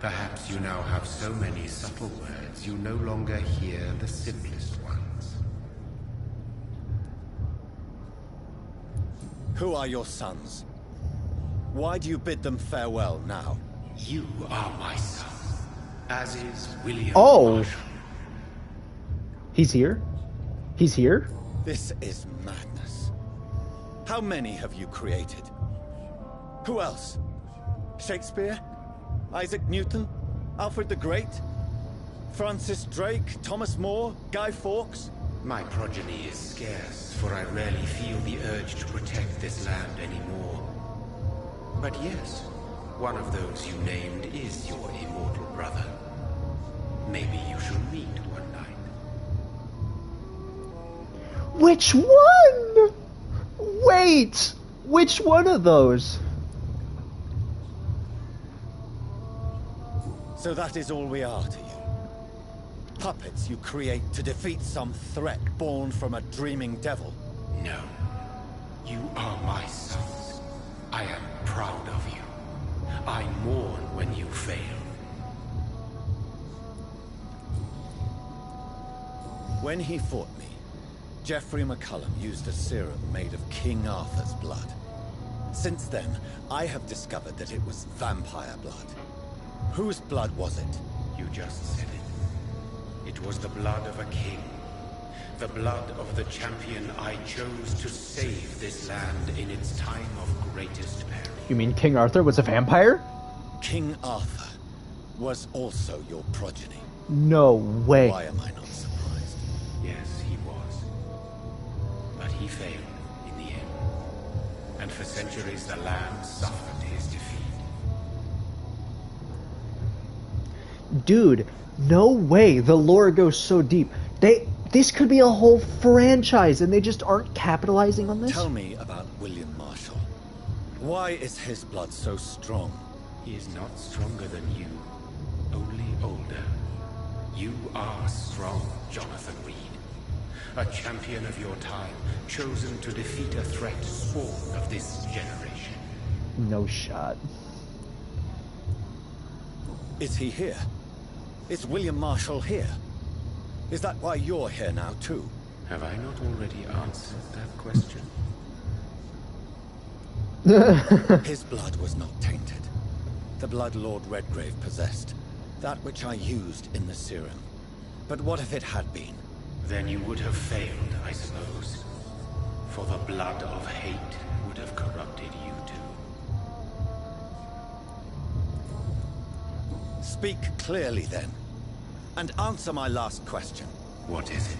Perhaps you now have so many subtle words you no longer hear the simplest ones. Who are your sons? Why do you bid them farewell now? You are my son, as is William Oh! Marshall. He's here? He's here? This is madness. How many have you created? Who else? Shakespeare? Isaac Newton? Alfred the Great? Francis Drake? Thomas More? Guy Fawkes? My progeny is scarce, for I rarely feel the urge to protect this land anymore. But yes, one of those you named is your immortal brother. Maybe you should meet one night. Which one? Wait! Which one of those? So that is all we are to you? Puppets you create to defeat some threat born from a dreaming devil? No. You are my sons. I am proud of you. I mourn when you fail. When he fought me, Geoffrey McCullum used a serum made of King Arthur's blood. Since then, I have discovered that it was vampire blood. Whose blood was it? You just said it. It was the blood of a king. The blood of the champion I chose to save this land in its time of greatest peril. You mean King Arthur was a vampire? King Arthur was also your progeny. No way. Why am I not surprised? Yes, he was. But he failed in the end. And for centuries the land suffered his defeat. Dude, no way. The lore goes so deep. This could be a whole franchise and they just aren't capitalizing on this? Tell me about William Marshall. Why is his blood so strong? He is not stronger than you, only older. You are strong, Jonathan Reed. A champion of your time, chosen to defeat a threat spawned of this generation. No shot. Is he here? Is William Marshall here? Is that why you're here now, too? Have I not already answered that question? His blood was not tainted. The blood Lord Redgrave possessed. That which I used in the serum. But what if it had been? Then you would have failed, I suppose. For the blood of hate would have corrupted you too. Speak clearly, then. And answer my last question. What is it?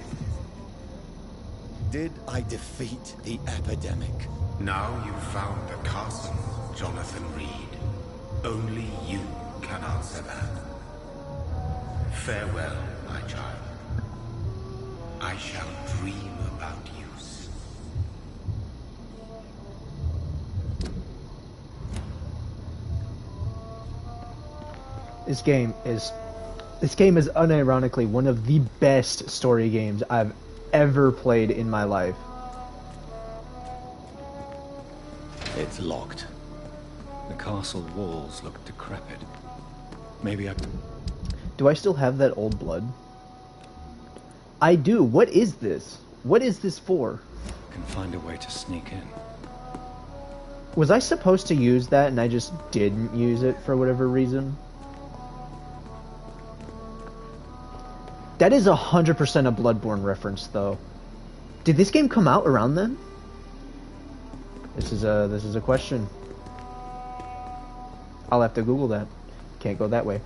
Did I defeat the epidemic? Now you've found the castle, Jonathan Reed. Only you can answer that. Farewell, my child. I shall dream about you soon. This game is unironically one of the best story games I've ever played in my life. It's locked. The castle walls look decrepit. Maybe I... Do I still have that old blood? I do. What is this? What is this for? can find a way to sneak in. Was I supposed to use that and I just didn't use it for whatever reason? That is 100% a Bloodborne reference, though. Did this game come out around then? This is a question. I'll have to Google that. Can't go that way.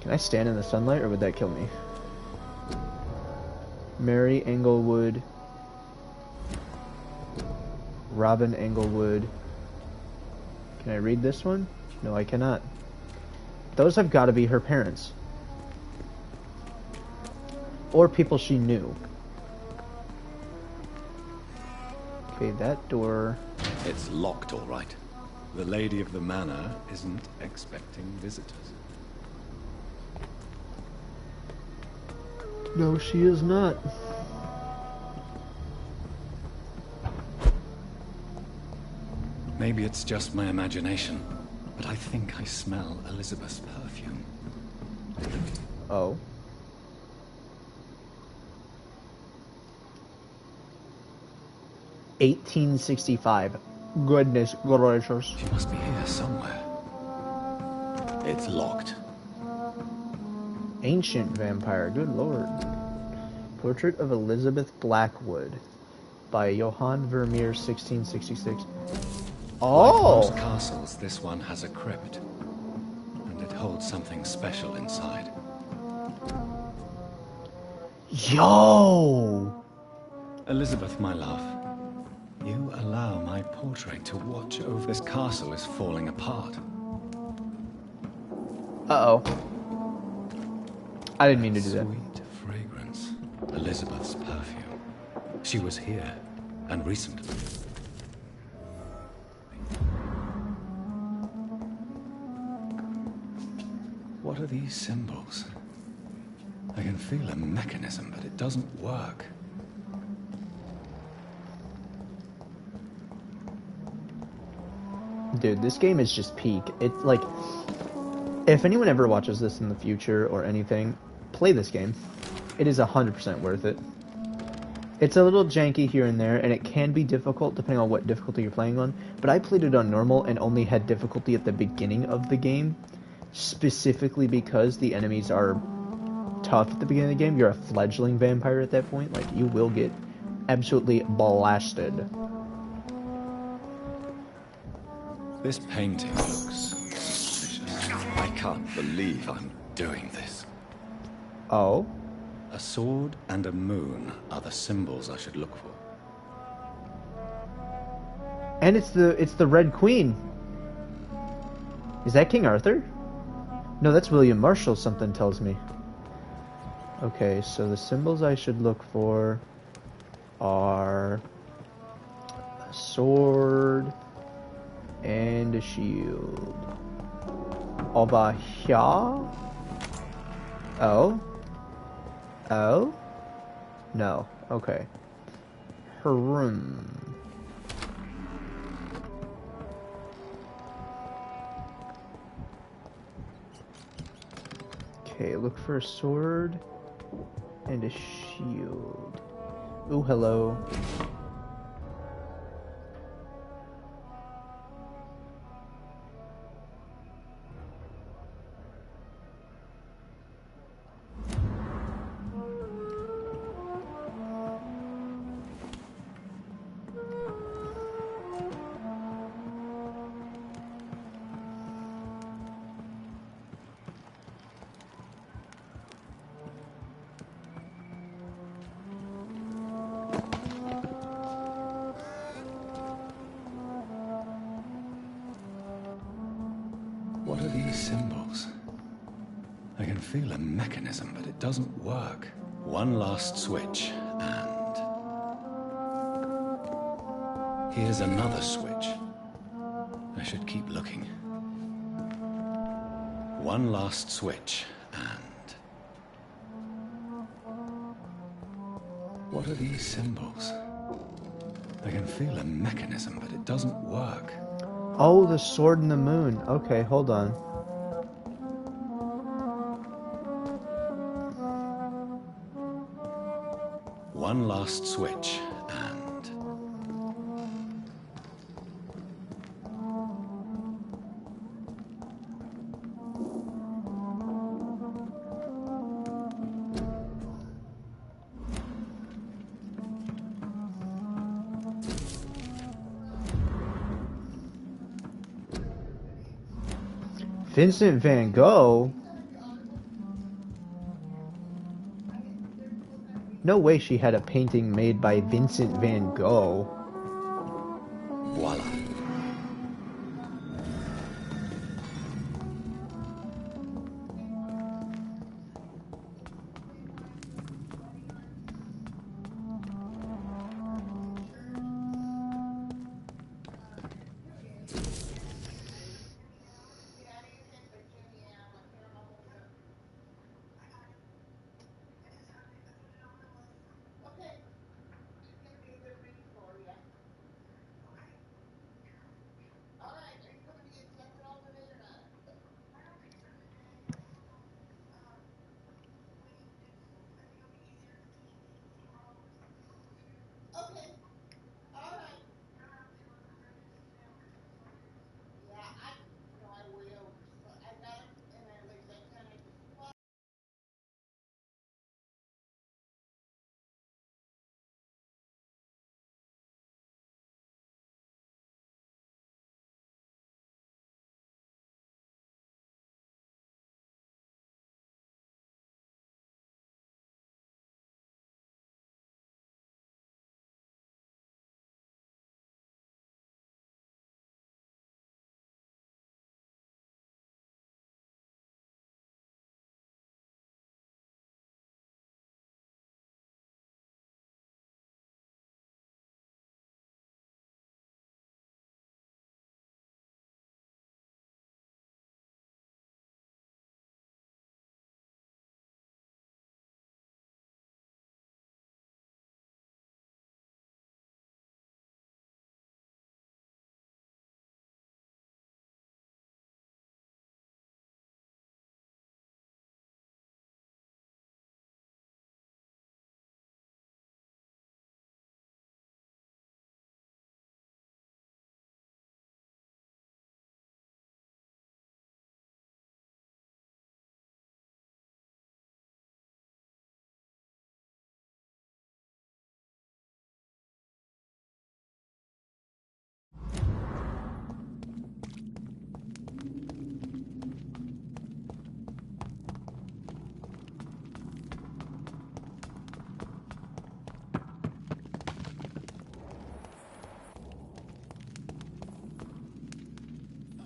Can I stand in the sunlight, or would that kill me? Mary Englewood. Robin Englewood. Can I read this one? No, I cannot. Those have got to be her parents. Or people she knew. Okay, that door... It's locked, all right. The lady of the manor isn't expecting visitors. No, she is not. Maybe it's just my imagination, but I think I smell Elizabeth's perfume. Oh. $1865. Goodness gracious. She must be here somewhere. It's locked. Ancient vampire, good lord. Portrait of Elizabeth Blackwood by Johann Vermeer, 1666. Oh! Like most castles, this one has a crypt. And it holds something special inside. Yo! Elizabeth, my love, you allow my portrait to watch over this castle is falling apart. Uh-oh. I didn't mean to do that. Sweet fragrance. Elizabeth's perfume. She was here, and recently. What are these symbols? I can feel a mechanism, but it doesn't work. Dude, this game is just peak. It's like, if anyone ever watches this in the future or anything, play this game. It is 100% worth it. It's a little janky here and there, and it can be difficult depending on what difficulty you're playing on, but I played it on normal and only had difficulty at the beginning of the game, specifically because the enemies are tough at the beginning of the game. You're a fledgling vampire at that point. Like, you will get absolutely blasted. This painting looks suspicious. I can't believe I'm doing this. Oh? A sword and a moon are the symbols I should look for. And it's the Red Queen. Is that King Arthur? No, that's William Marshall, something tells me. Okay, so the symbols I should look for are a sword and a shield. Over here? Oh? Oh? No. Okay. Harum. Okay, look for a sword and a shield. Ooh, hello. What are these symbols? I can feel a mechanism, but it doesn't work. One last switch, and... here's another switch. I should keep looking. One last switch, and... what are these symbols? I can feel a mechanism, but it doesn't work. Oh, the sword and the moon. Okay, hold on. One last switch, and... Vincent van Gogh? No way she had a painting made by Vincent van Gogh. Voila.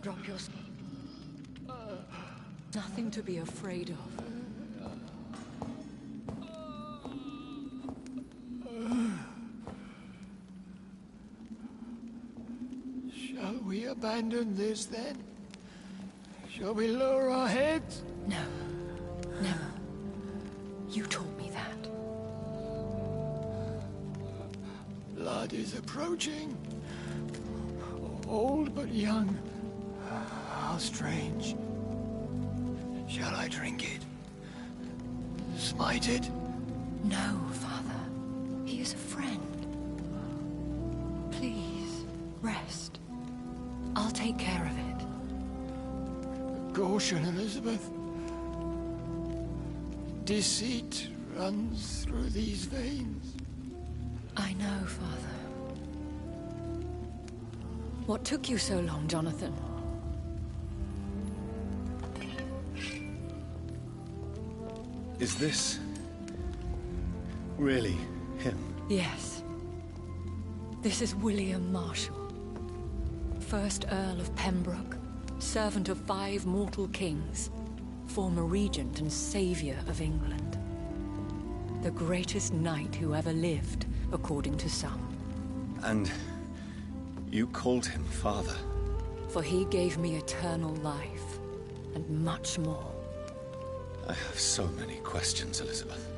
Drop your... Nothing to be afraid of. Shall we abandon this then? Shall we lower our heads? No. Never. You taught me that. Blood is approaching. Old but young. How strange. Shall I drink it? Smite it? No, Father. He is a friend. Please, rest. I'll take care of it. Caution, Elizabeth. Deceit runs through these veins. I know, Father. What took you so long, Jonathan? Is this really him? Yes. This is William Marshall, 1st Earl of Pembroke, servant of 5 mortal kings, former regent and savior of England. The greatest knight who ever lived, according to some. And you called him father? For he gave me eternal life, and much more. I have so many questions, Elizabeth.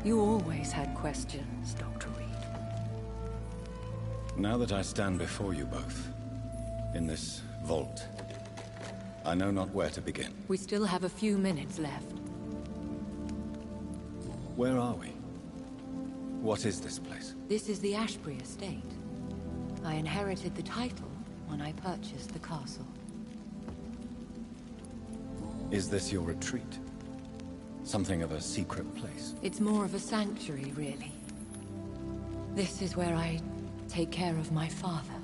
You always had questions, Dr. Reed. Now that I stand before you both, in this vault, I know not where to begin. We still have a few minutes left. Where are we? What is this place? This is the Ashbury estate. I inherited the title when I purchased the castle. Is this your retreat? Something of a secret place? It's more of a sanctuary, really. This is where I take care of my father.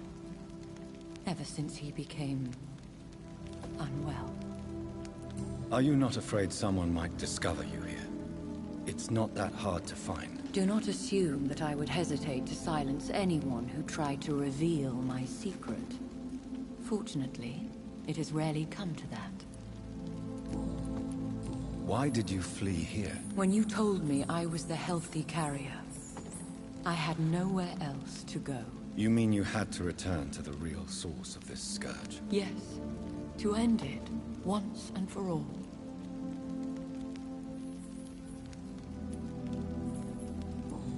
Ever since he became unwell. Are you not afraid someone might discover you here? It's not that hard to find. Do not assume that I would hesitate to silence anyone who tried to reveal my secret. Fortunately, it has rarely come to that. Why did you flee here? When you told me I was the healthy carrier, I had nowhere else to go. You mean you had to return to the real source of this scourge? Yes, to end it, once and for all.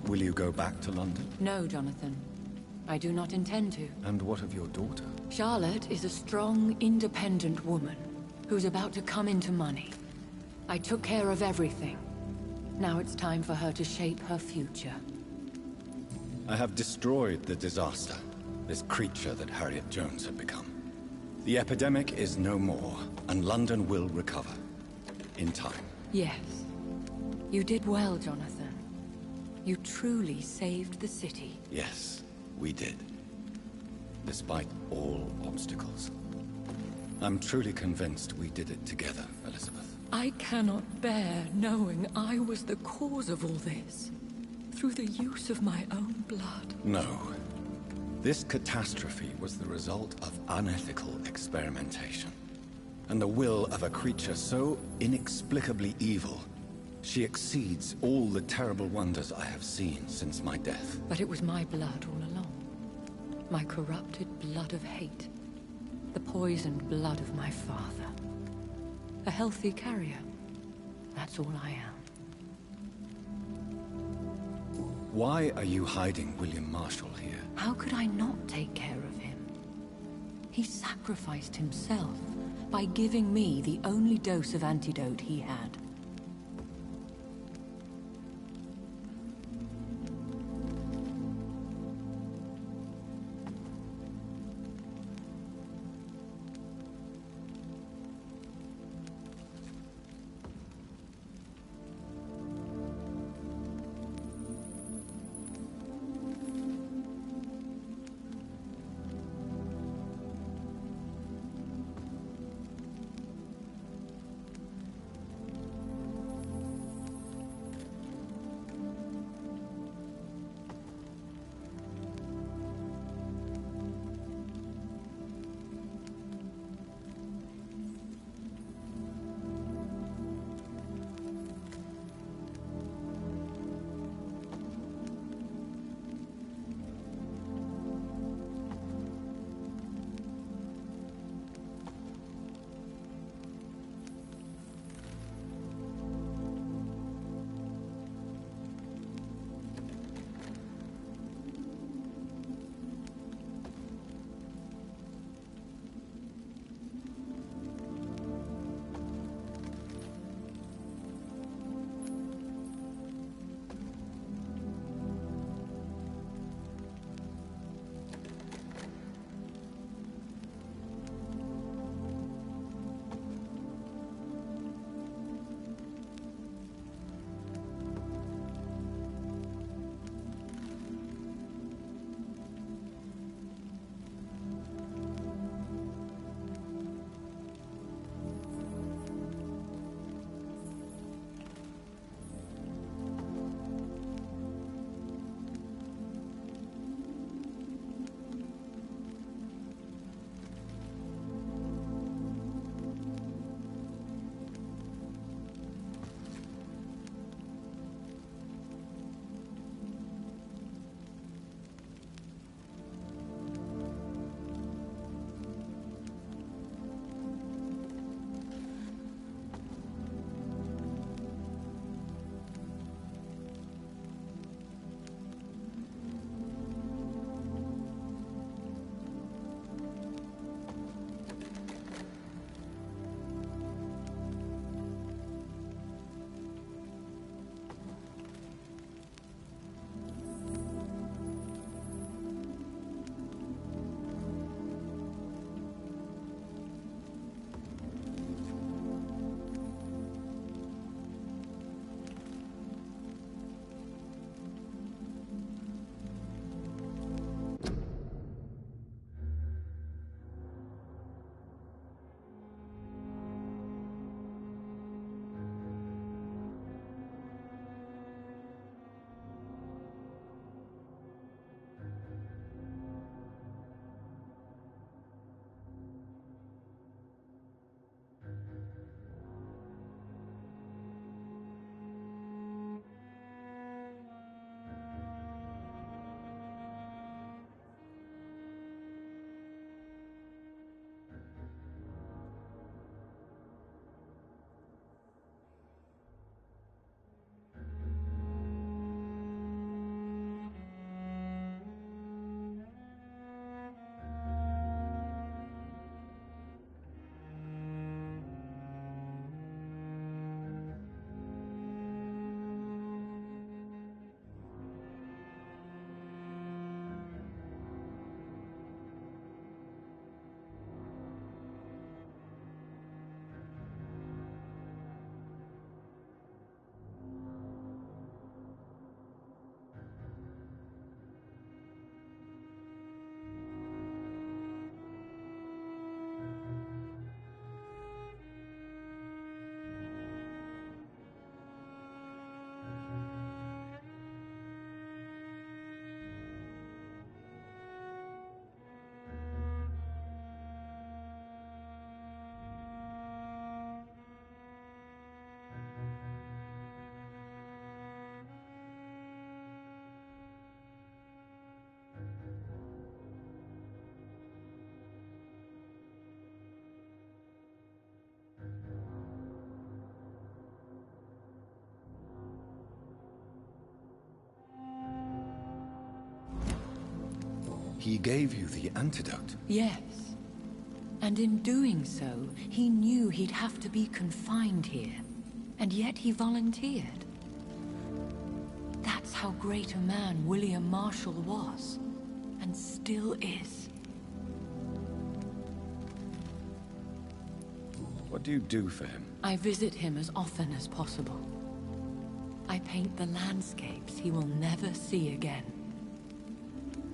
Will you go back to London? No, Jonathan. I do not intend to. And what of your daughter? Charlotte is a strong, independent woman who's about to come into money. I took care of everything. Now it's time for her to shape her future. I have destroyed the disaster, this creature that Harriet Jones had become. The epidemic is no more, and London will recover. In time. Yes. You did well, Jonathan. You truly saved the city. Yes, we did. Despite all obstacles. I'm truly convinced we did it together, Elizabeth. I cannot bear knowing I was the cause of all this. Through the use of my own blood. No. This catastrophe was the result of unethical experimentation. And the will of a creature so inexplicably evil, she exceeds all the terrible wonders I have seen since my death. But it was my blood all along. My corrupted blood of hate. The poisoned blood of my father. A healthy carrier. That's all I am. Why are you hiding William Marshall here? How could I not take care of him? He sacrificed himself by giving me the only dose of antidote he had. He gave you the antidote. Yes. And in doing so, he knew he'd have to be confined here. And yet he volunteered. That's how great a man William Marshall was. And still is. What do you do for him? I visit him as often as possible. I paint the landscapes he will never see again.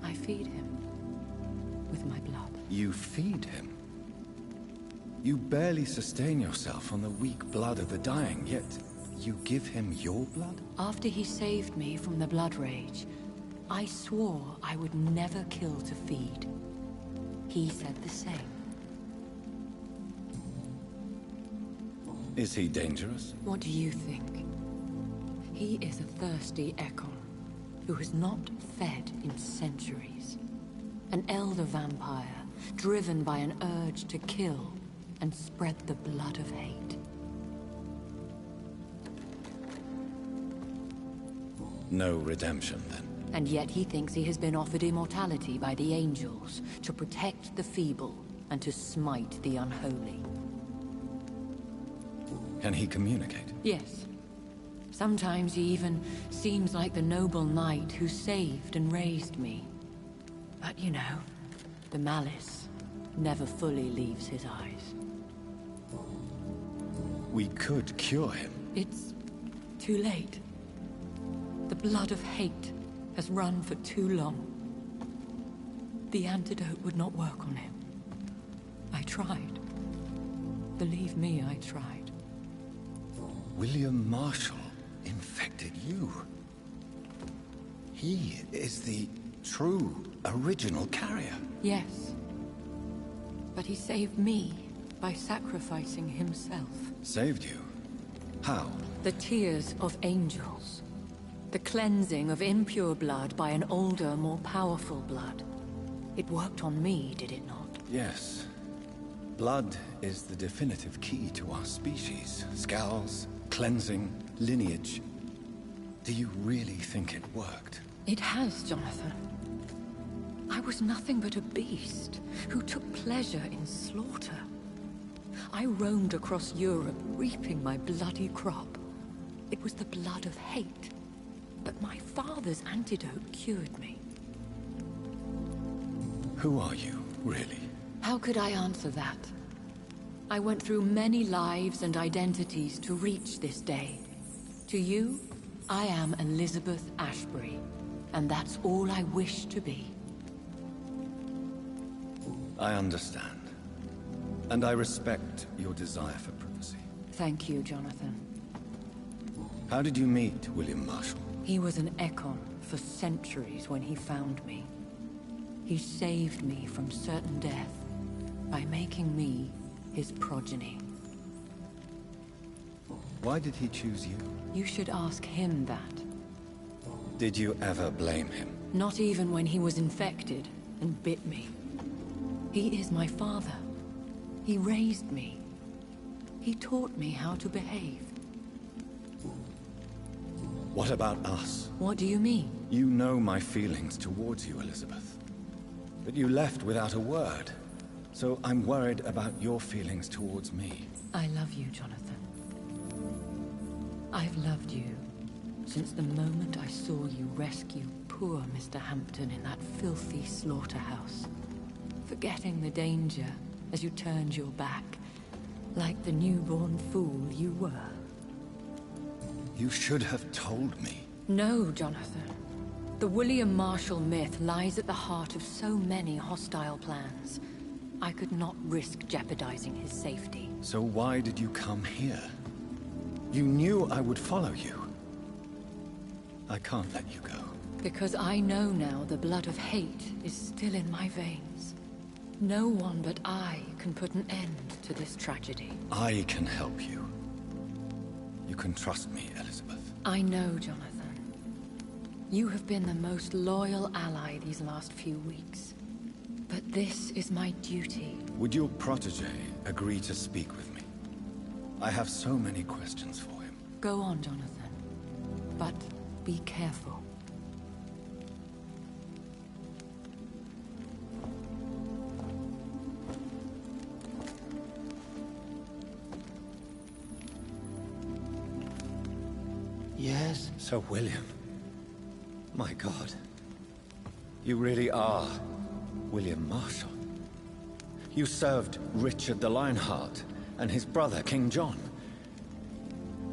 I feed him with my blood. You feed him? You barely sustain yourself on the weak blood of the dying, yet you give him your blood? After he saved me from the Blood Rage, I swore I would never kill to feed. He said the same. Is he dangerous? What do you think? He is a thirsty Ekon, who has not fed in centuries. An elder vampire, driven by an urge to kill and spread the blood of hate. No redemption, then? And yet he thinks he has been offered immortality by the angels to protect the feeble and to smite the unholy. Can he communicate? Yes. Sometimes he even seems like the noble knight who saved and raised me. But you know, the malice never fully leaves his eyes. We could cure him. It's too late. The blood of hate has run for too long. The antidote would not work on him. I tried. Believe me, I tried. William Marshall infected you. He is the true, original carrier. Yes. But he saved me by sacrificing himself. Saved you? How? The tears of angels. The cleansing of impure blood by an older, more powerful blood. It worked on me, did it not? Yes. Blood is the definitive key to our species. Scowls, cleansing, lineage. Do you really think it worked? It has, Jonathan. I was nothing but a beast who took pleasure in slaughter. I roamed across Europe, reaping my bloody crop. It was the blood of hate. But my father's antidote cured me. Who are you, really? How could I answer that? I went through many lives and identities to reach this day. To you, I am Elizabeth Ashbury, and that's all I wish to be. I understand. And I respect your desire for privacy. Thank you, Jonathan. How did you meet William Marshall? He was an Ekon for centuries when he found me. He saved me from certain death by making me his progeny. Why did he choose you? You should ask him that. Did you ever blame him? Not even when he was infected and bit me. He is my father. He raised me. He taught me how to behave. What about us? What do you mean? You know my feelings towards you, Elizabeth. But you left without a word. So I'm worried about your feelings towards me. I love you, Jonathan. I've loved you since the moment I saw you rescue poor Mr. Hampton in that filthy slaughterhouse. Forgetting the danger as you turned your back, like the newborn fool you were. You should have told me. No, Jonathan. The William Marshall myth lies at the heart of so many hostile plans. I could not risk jeopardizing his safety. So why did you come here? You knew I would follow you. I can't let you go. Because I know now the blood of hate is still in my veins. No one but I can put an end to this tragedy. I can help you. You can trust me, Elizabeth. I know, Jonathan. You have been the most loyal ally these last few weeks. But this is my duty. Would your protege agree to speak with me? I have so many questions for him. Go on, Jonathan. But be careful. Yes? Sir William. My God. You really are William Marshal. You served Richard the Lionheart and his brother, King John.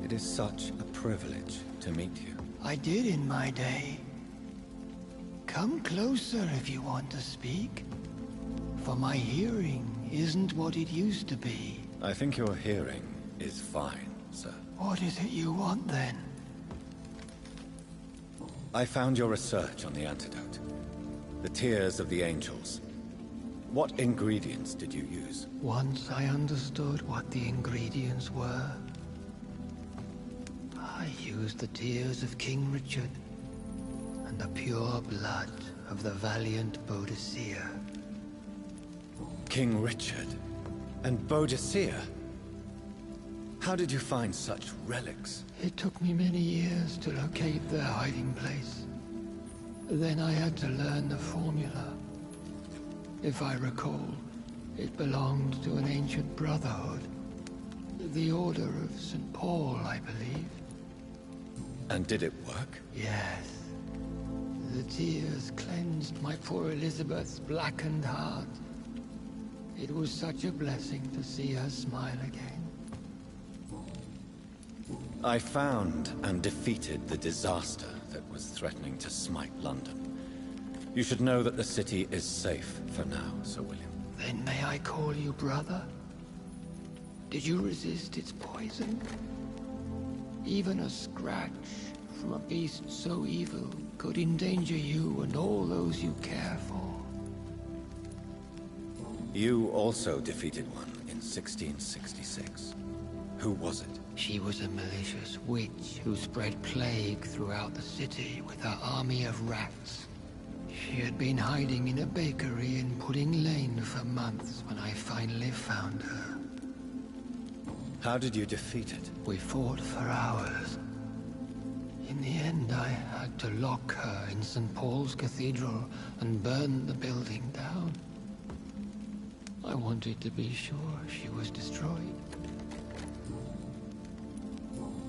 It is such a privilege to meet you. I did in my day. Come closer if you want to speak. For my hearing isn't what it used to be. I think your hearing is fine, sir. What is it you want then? I found your research on the antidote. The Tears of the Angels. What ingredients did you use? Once I understood what the ingredients were, I used the tears of King Richard and the pure blood of the valiant Boadicea. King Richard and Boadicea? How did you find such relics? It took me many years to locate their hiding place. Then I had to learn the formula. If I recall, it belonged to an ancient brotherhood. The Order of St. Paul, I believe. And did it work? Yes. The tears cleansed my poor Elizabeth's blackened heart. It was such a blessing to see her smile again. I found and defeated the disaster that was threatening to smite London. You should know that the city is safe for now, Sir William. Then may I call you brother? Did you resist its poison? Even a scratch from a beast so evil could endanger you and all those you care for. You also defeated one in 1666. Who was it? She was a malicious witch who spread plague throughout the city with her army of rats. She had been hiding in a bakery in Pudding Lane for months when I finally found her. How did you defeat it? We fought for hours. In the end, I had to lock her in St. Paul's Cathedral and burn the building down. I wanted to be sure she was destroyed.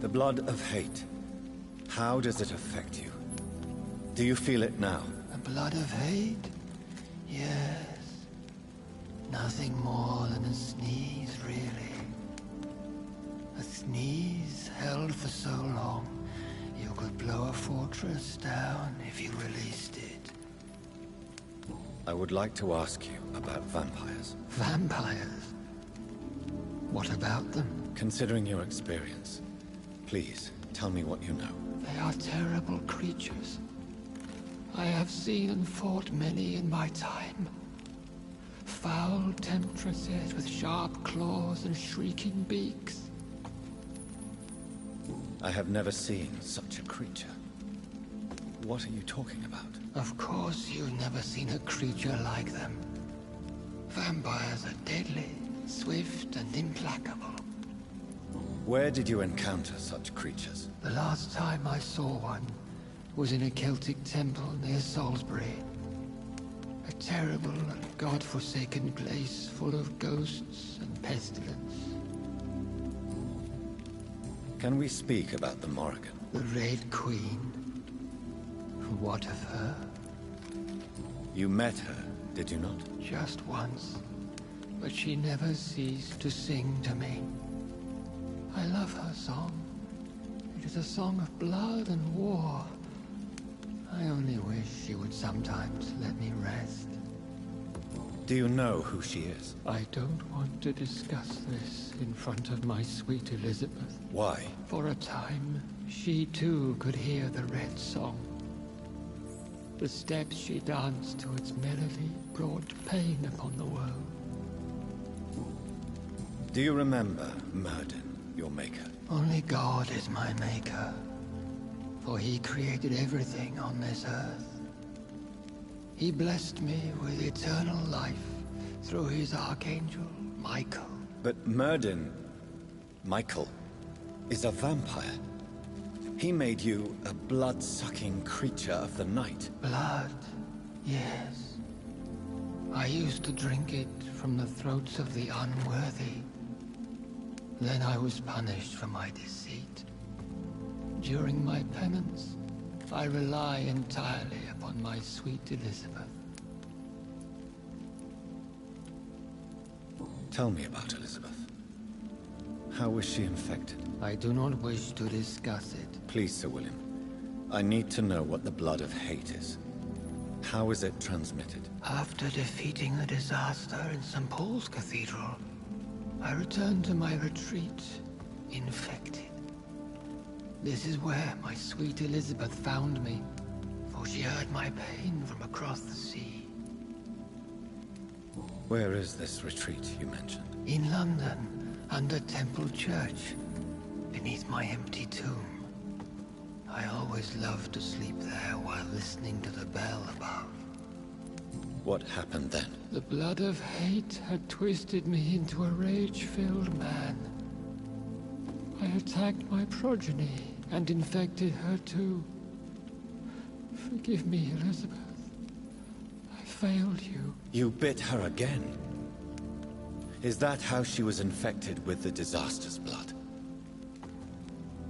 The blood of hate. How does it affect you? Do you feel it now? The blood of hate? Yes. Nothing more than a sneeze, really. A sneeze held for so long, you could blow a fortress down if you released it. I would like to ask you about vampires. Vampires? What about them? Considering your experience, please tell me what you know. They are terrible creatures. I have seen and fought many in my time. Foul temptresses with sharp claws and shrieking beaks. I have never seen such a creature. What are you talking about? Of course you've never seen a creature like them. Vampires are deadly, swift and implacable. Where did you encounter such creatures? The last time I saw one was in a Celtic temple near Salisbury. A terrible and god-forsaken place full of ghosts and pestilence. Can we speak about the Morrigan? The Red Queen? What of her? You met her, did you not? Just once, but she never ceased to sing to me. I love her song. It is a song of blood and war. I only wish she would sometimes let me rest. Do you know who she is? I don't want to discuss this in front of my sweet Elizabeth. Why? For a time, she too could hear the Red Song. The steps she danced to its melody brought pain upon the world. Do you remember Myrddin, your maker? Only God is my maker, for he created everything on this earth. He blessed me with eternal life through his archangel, Michael. But Myrddin, Michael, is a vampire. He made you a blood-sucking creature of the night. Blood, yes. I used to drink it from the throats of the unworthy. Then I was punished for my deceit. during my penance, I rely entirely upon my sweet Elizabeth. Tell me about Elizabeth. How was she infected? I do not wish to discuss it. Please, Sir William. I need to know what the blood of hate is. How is it transmitted? After defeating the disaster in St. Paul's Cathedral, I returned to my retreat, infected. This is where my sweet Elizabeth found me, for she heard my pain from across the sea. Where is this retreat you mentioned? In London, under Temple Church, beneath my empty tomb. I always loved to sleep there while listening to the bell above. What happened then? The blood of hate had twisted me into a rage-filled man. I attacked my progeny and infected her too. Forgive me, Elizabeth. I failed you. You bit her again? Is that how she was infected with the disaster's blood?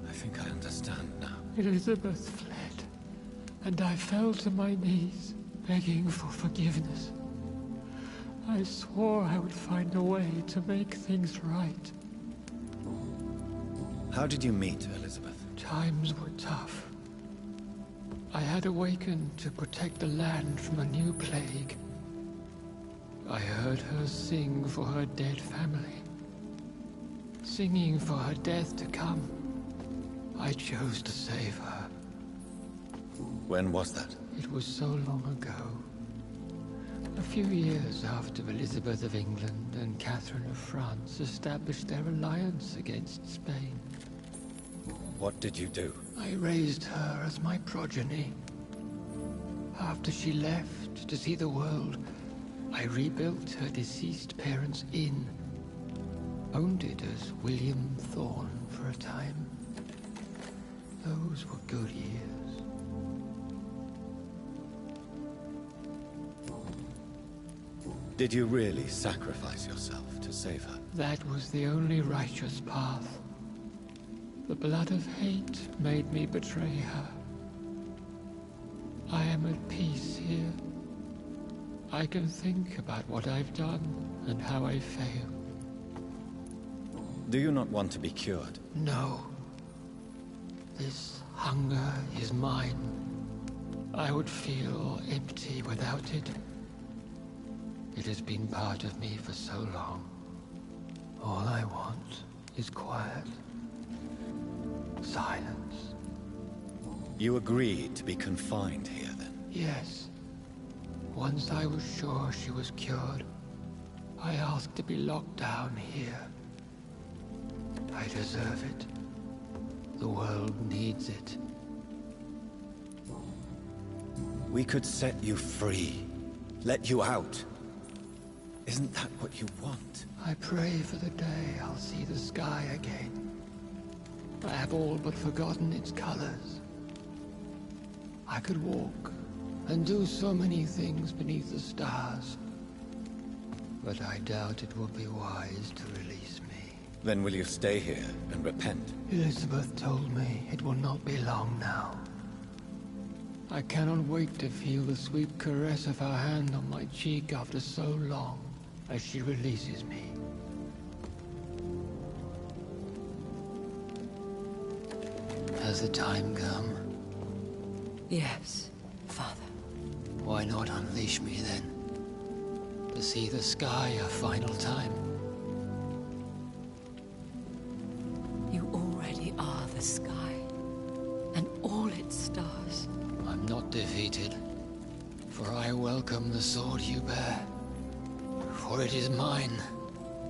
I think I understand now. Elizabeth fled, and I fell to my knees, begging for forgiveness. I swore I would find a way to make things right. How did you meet Elizabeth? Times were tough. I had awakened to protect the land from a new plague. I heard her sing for her dead family. Singing for her death to come. I chose to save her. When was that? It was so long ago. A few years after Elizabeth of England and Catherine of France established their alliance against Spain. What did you do? I raised her as my progeny. After she left to see the world, I rebuilt her deceased parents' inn. Owned it as William Thorne for a time. Those were good years. Did you really sacrifice yourself to save her? That was the only righteous path. The blood of hate made me betray her. I am at peace here. I can think about what I've done and how I failed. Do you not want to be cured? No. This hunger is mine. I would feel empty without it. It has been part of me for so long. All I want is quiet. Silence. You agreed to be confined here, then? Yes. Once I was sure she was cured, I asked to be locked down here. I deserve it. The world needs it. We could set you free. Let you out. Isn't that what you want? I pray for the day I'll see the sky again. I have all but forgotten its colors. I could walk and do so many things beneath the stars. But I doubt it will be wise to release me. Then will you stay here and repent? Elizabeth told me it will not be long now. I cannot wait to feel the sweet caress of her hand on my cheek after so long, as she releases me. Has the time come? Yes, Father. Why not unleash me then? To see the sky a final time? You already are the sky, and all its stars. I'm not defeated, for I welcome the sword you bear, for it is mine.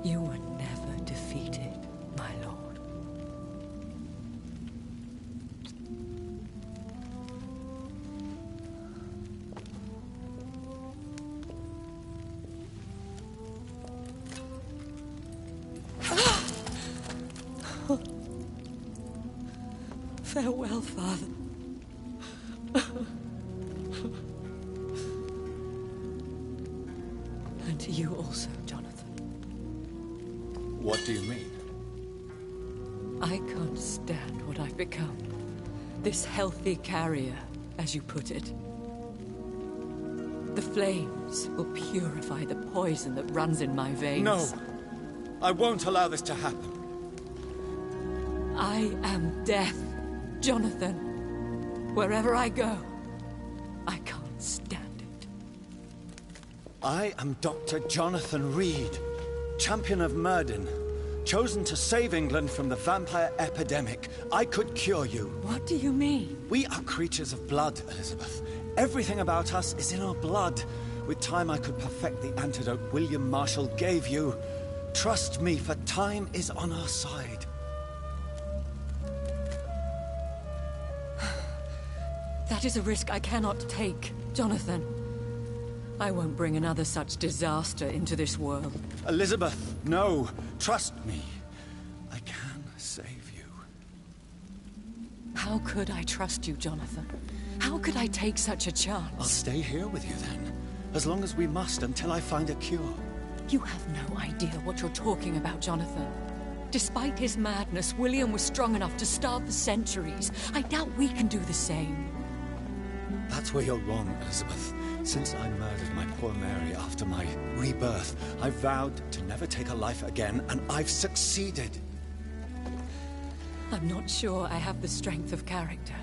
You were never defeated, my lord. Farewell, Father. And to you also, Jonathan. What do you mean? I can't stand what I've become. This healthy carrier, as you put it. The flames will purify the poison that runs in my veins. No! I won't allow this to happen. I am death, Jonathan. Wherever I go, I can't stand it. I am Dr. Jonathan Reed, champion of Myrddin, chosen to save England from the vampire epidemic. I could cure you. What do you mean? We are creatures of blood, Elizabeth. Everything about us is in our blood. With time, I could perfect the antidote William Marshall gave you. Trust me, for time is on our side. That is a risk I cannot take, Jonathan. I won't bring another such disaster into this world. Elizabeth, no. Trust me. I can save you. How could I trust you, Jonathan? How could I take such a chance? I'll stay here with you then. As long as we must, until I find a cure. You have no idea what you're talking about, Jonathan. Despite his madness, William was strong enough to start the centuries. I doubt we can do the same. That's where you're wrong, Elizabeth. Since I murdered my poor Mary after my rebirth, I vowed to never take a life again, and I've succeeded. I'm not sure I have the strength of character.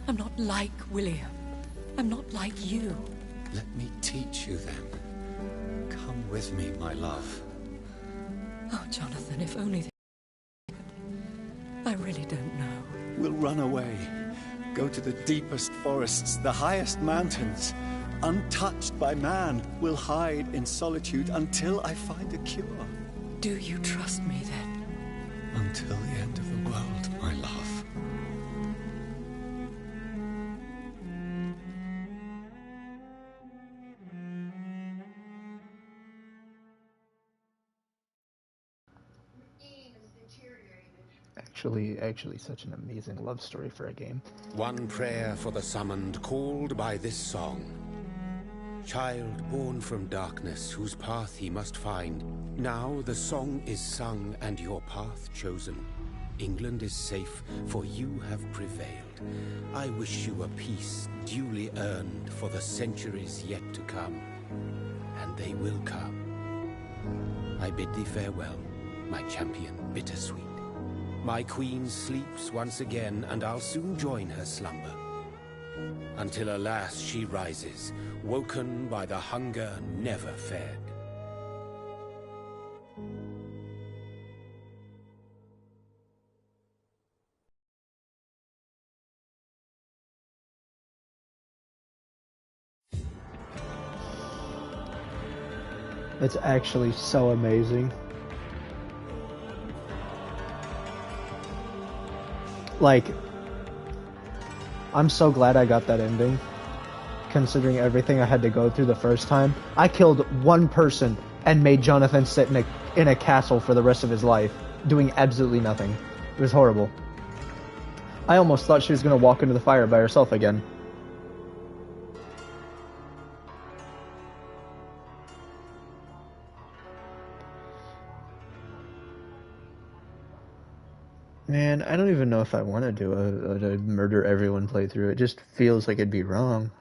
I'm not like William. I'm not like you. Let me teach you then. Come with me, my love. Oh, Jonathan, if only I really don't know. We'll run away. Go to the deepest forests, the highest mountains. Untouched by man, we'll hide in solitude until I find a cure. Do you trust me then? Until the end of the world, my love. Actually such an amazing love story for a game. One prayer for the summoned, called by this song. Child born from darkness, whose path he must find. Now the song is sung and your path chosen. England is safe, for you have prevailed. I wish you a peace duly earned for the centuries yet to come. And they will come. I bid thee farewell, my champion bittersweet. My queen sleeps once again, and I'll soon join her slumber. Until alas she rises, woken by the hunger never fed. It's actually so amazing. Like, I'm so glad I got that ending, considering everything I had to go through the first time. I killed one person and made Jonathan sit in a castle for the rest of his life, doing absolutely nothing. It was horrible. I almost thought she was going to walk into the fire by herself again. Man, I don't even know if I want to do a murder everyone playthrough. It just feels like it'd be wrong.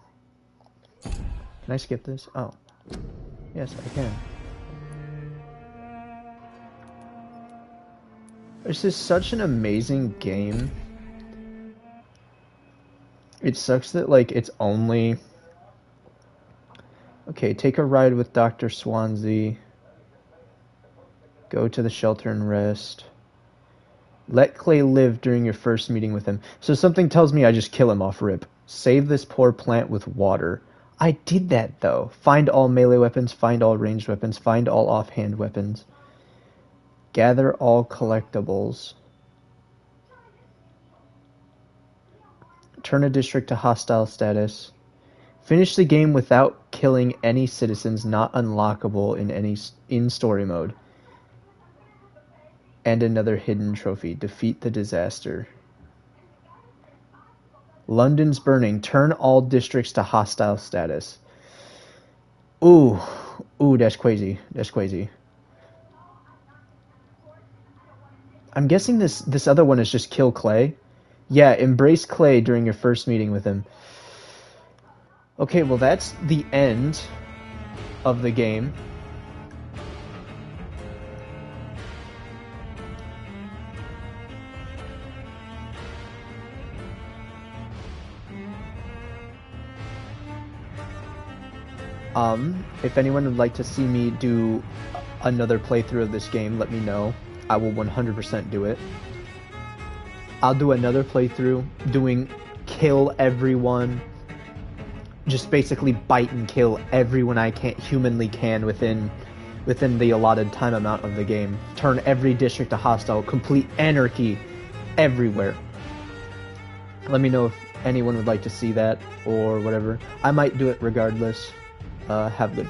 Can I skip this? Oh. Yes, I can. This is such an amazing game. It sucks that, like, it's only... Okay, take a ride with Dr. Swansea. Go to the shelter and rest. Let Clay live during your first meeting with him. So something tells me I just kill him off rip. Save this poor plant with water. I did that, though. Find all melee weapons, find all ranged weapons, find all offhand weapons. Gather all collectibles. Turn a district to hostile status. Finish the game without killing any citizens not unlockable in story mode. And another hidden trophy. Defeat the disaster. London's burning. Turn all districts to hostile status. Ooh, that's crazy. That's crazy. I'm guessing this other one is just kill Clay. Yeah, embrace Clay during your first meeting with him. Okay, well that's the end of the game. If anyone would like to see me do another playthrough of this game, let me know. I will 100% do it. I'll do another playthrough doing kill everyone. Just basically bite and kill everyone I humanly can within the allotted time amount of the game. Turn every district to hostile. Complete anarchy everywhere. Let me know if anyone would like to see that or whatever. I might do it regardless. Have good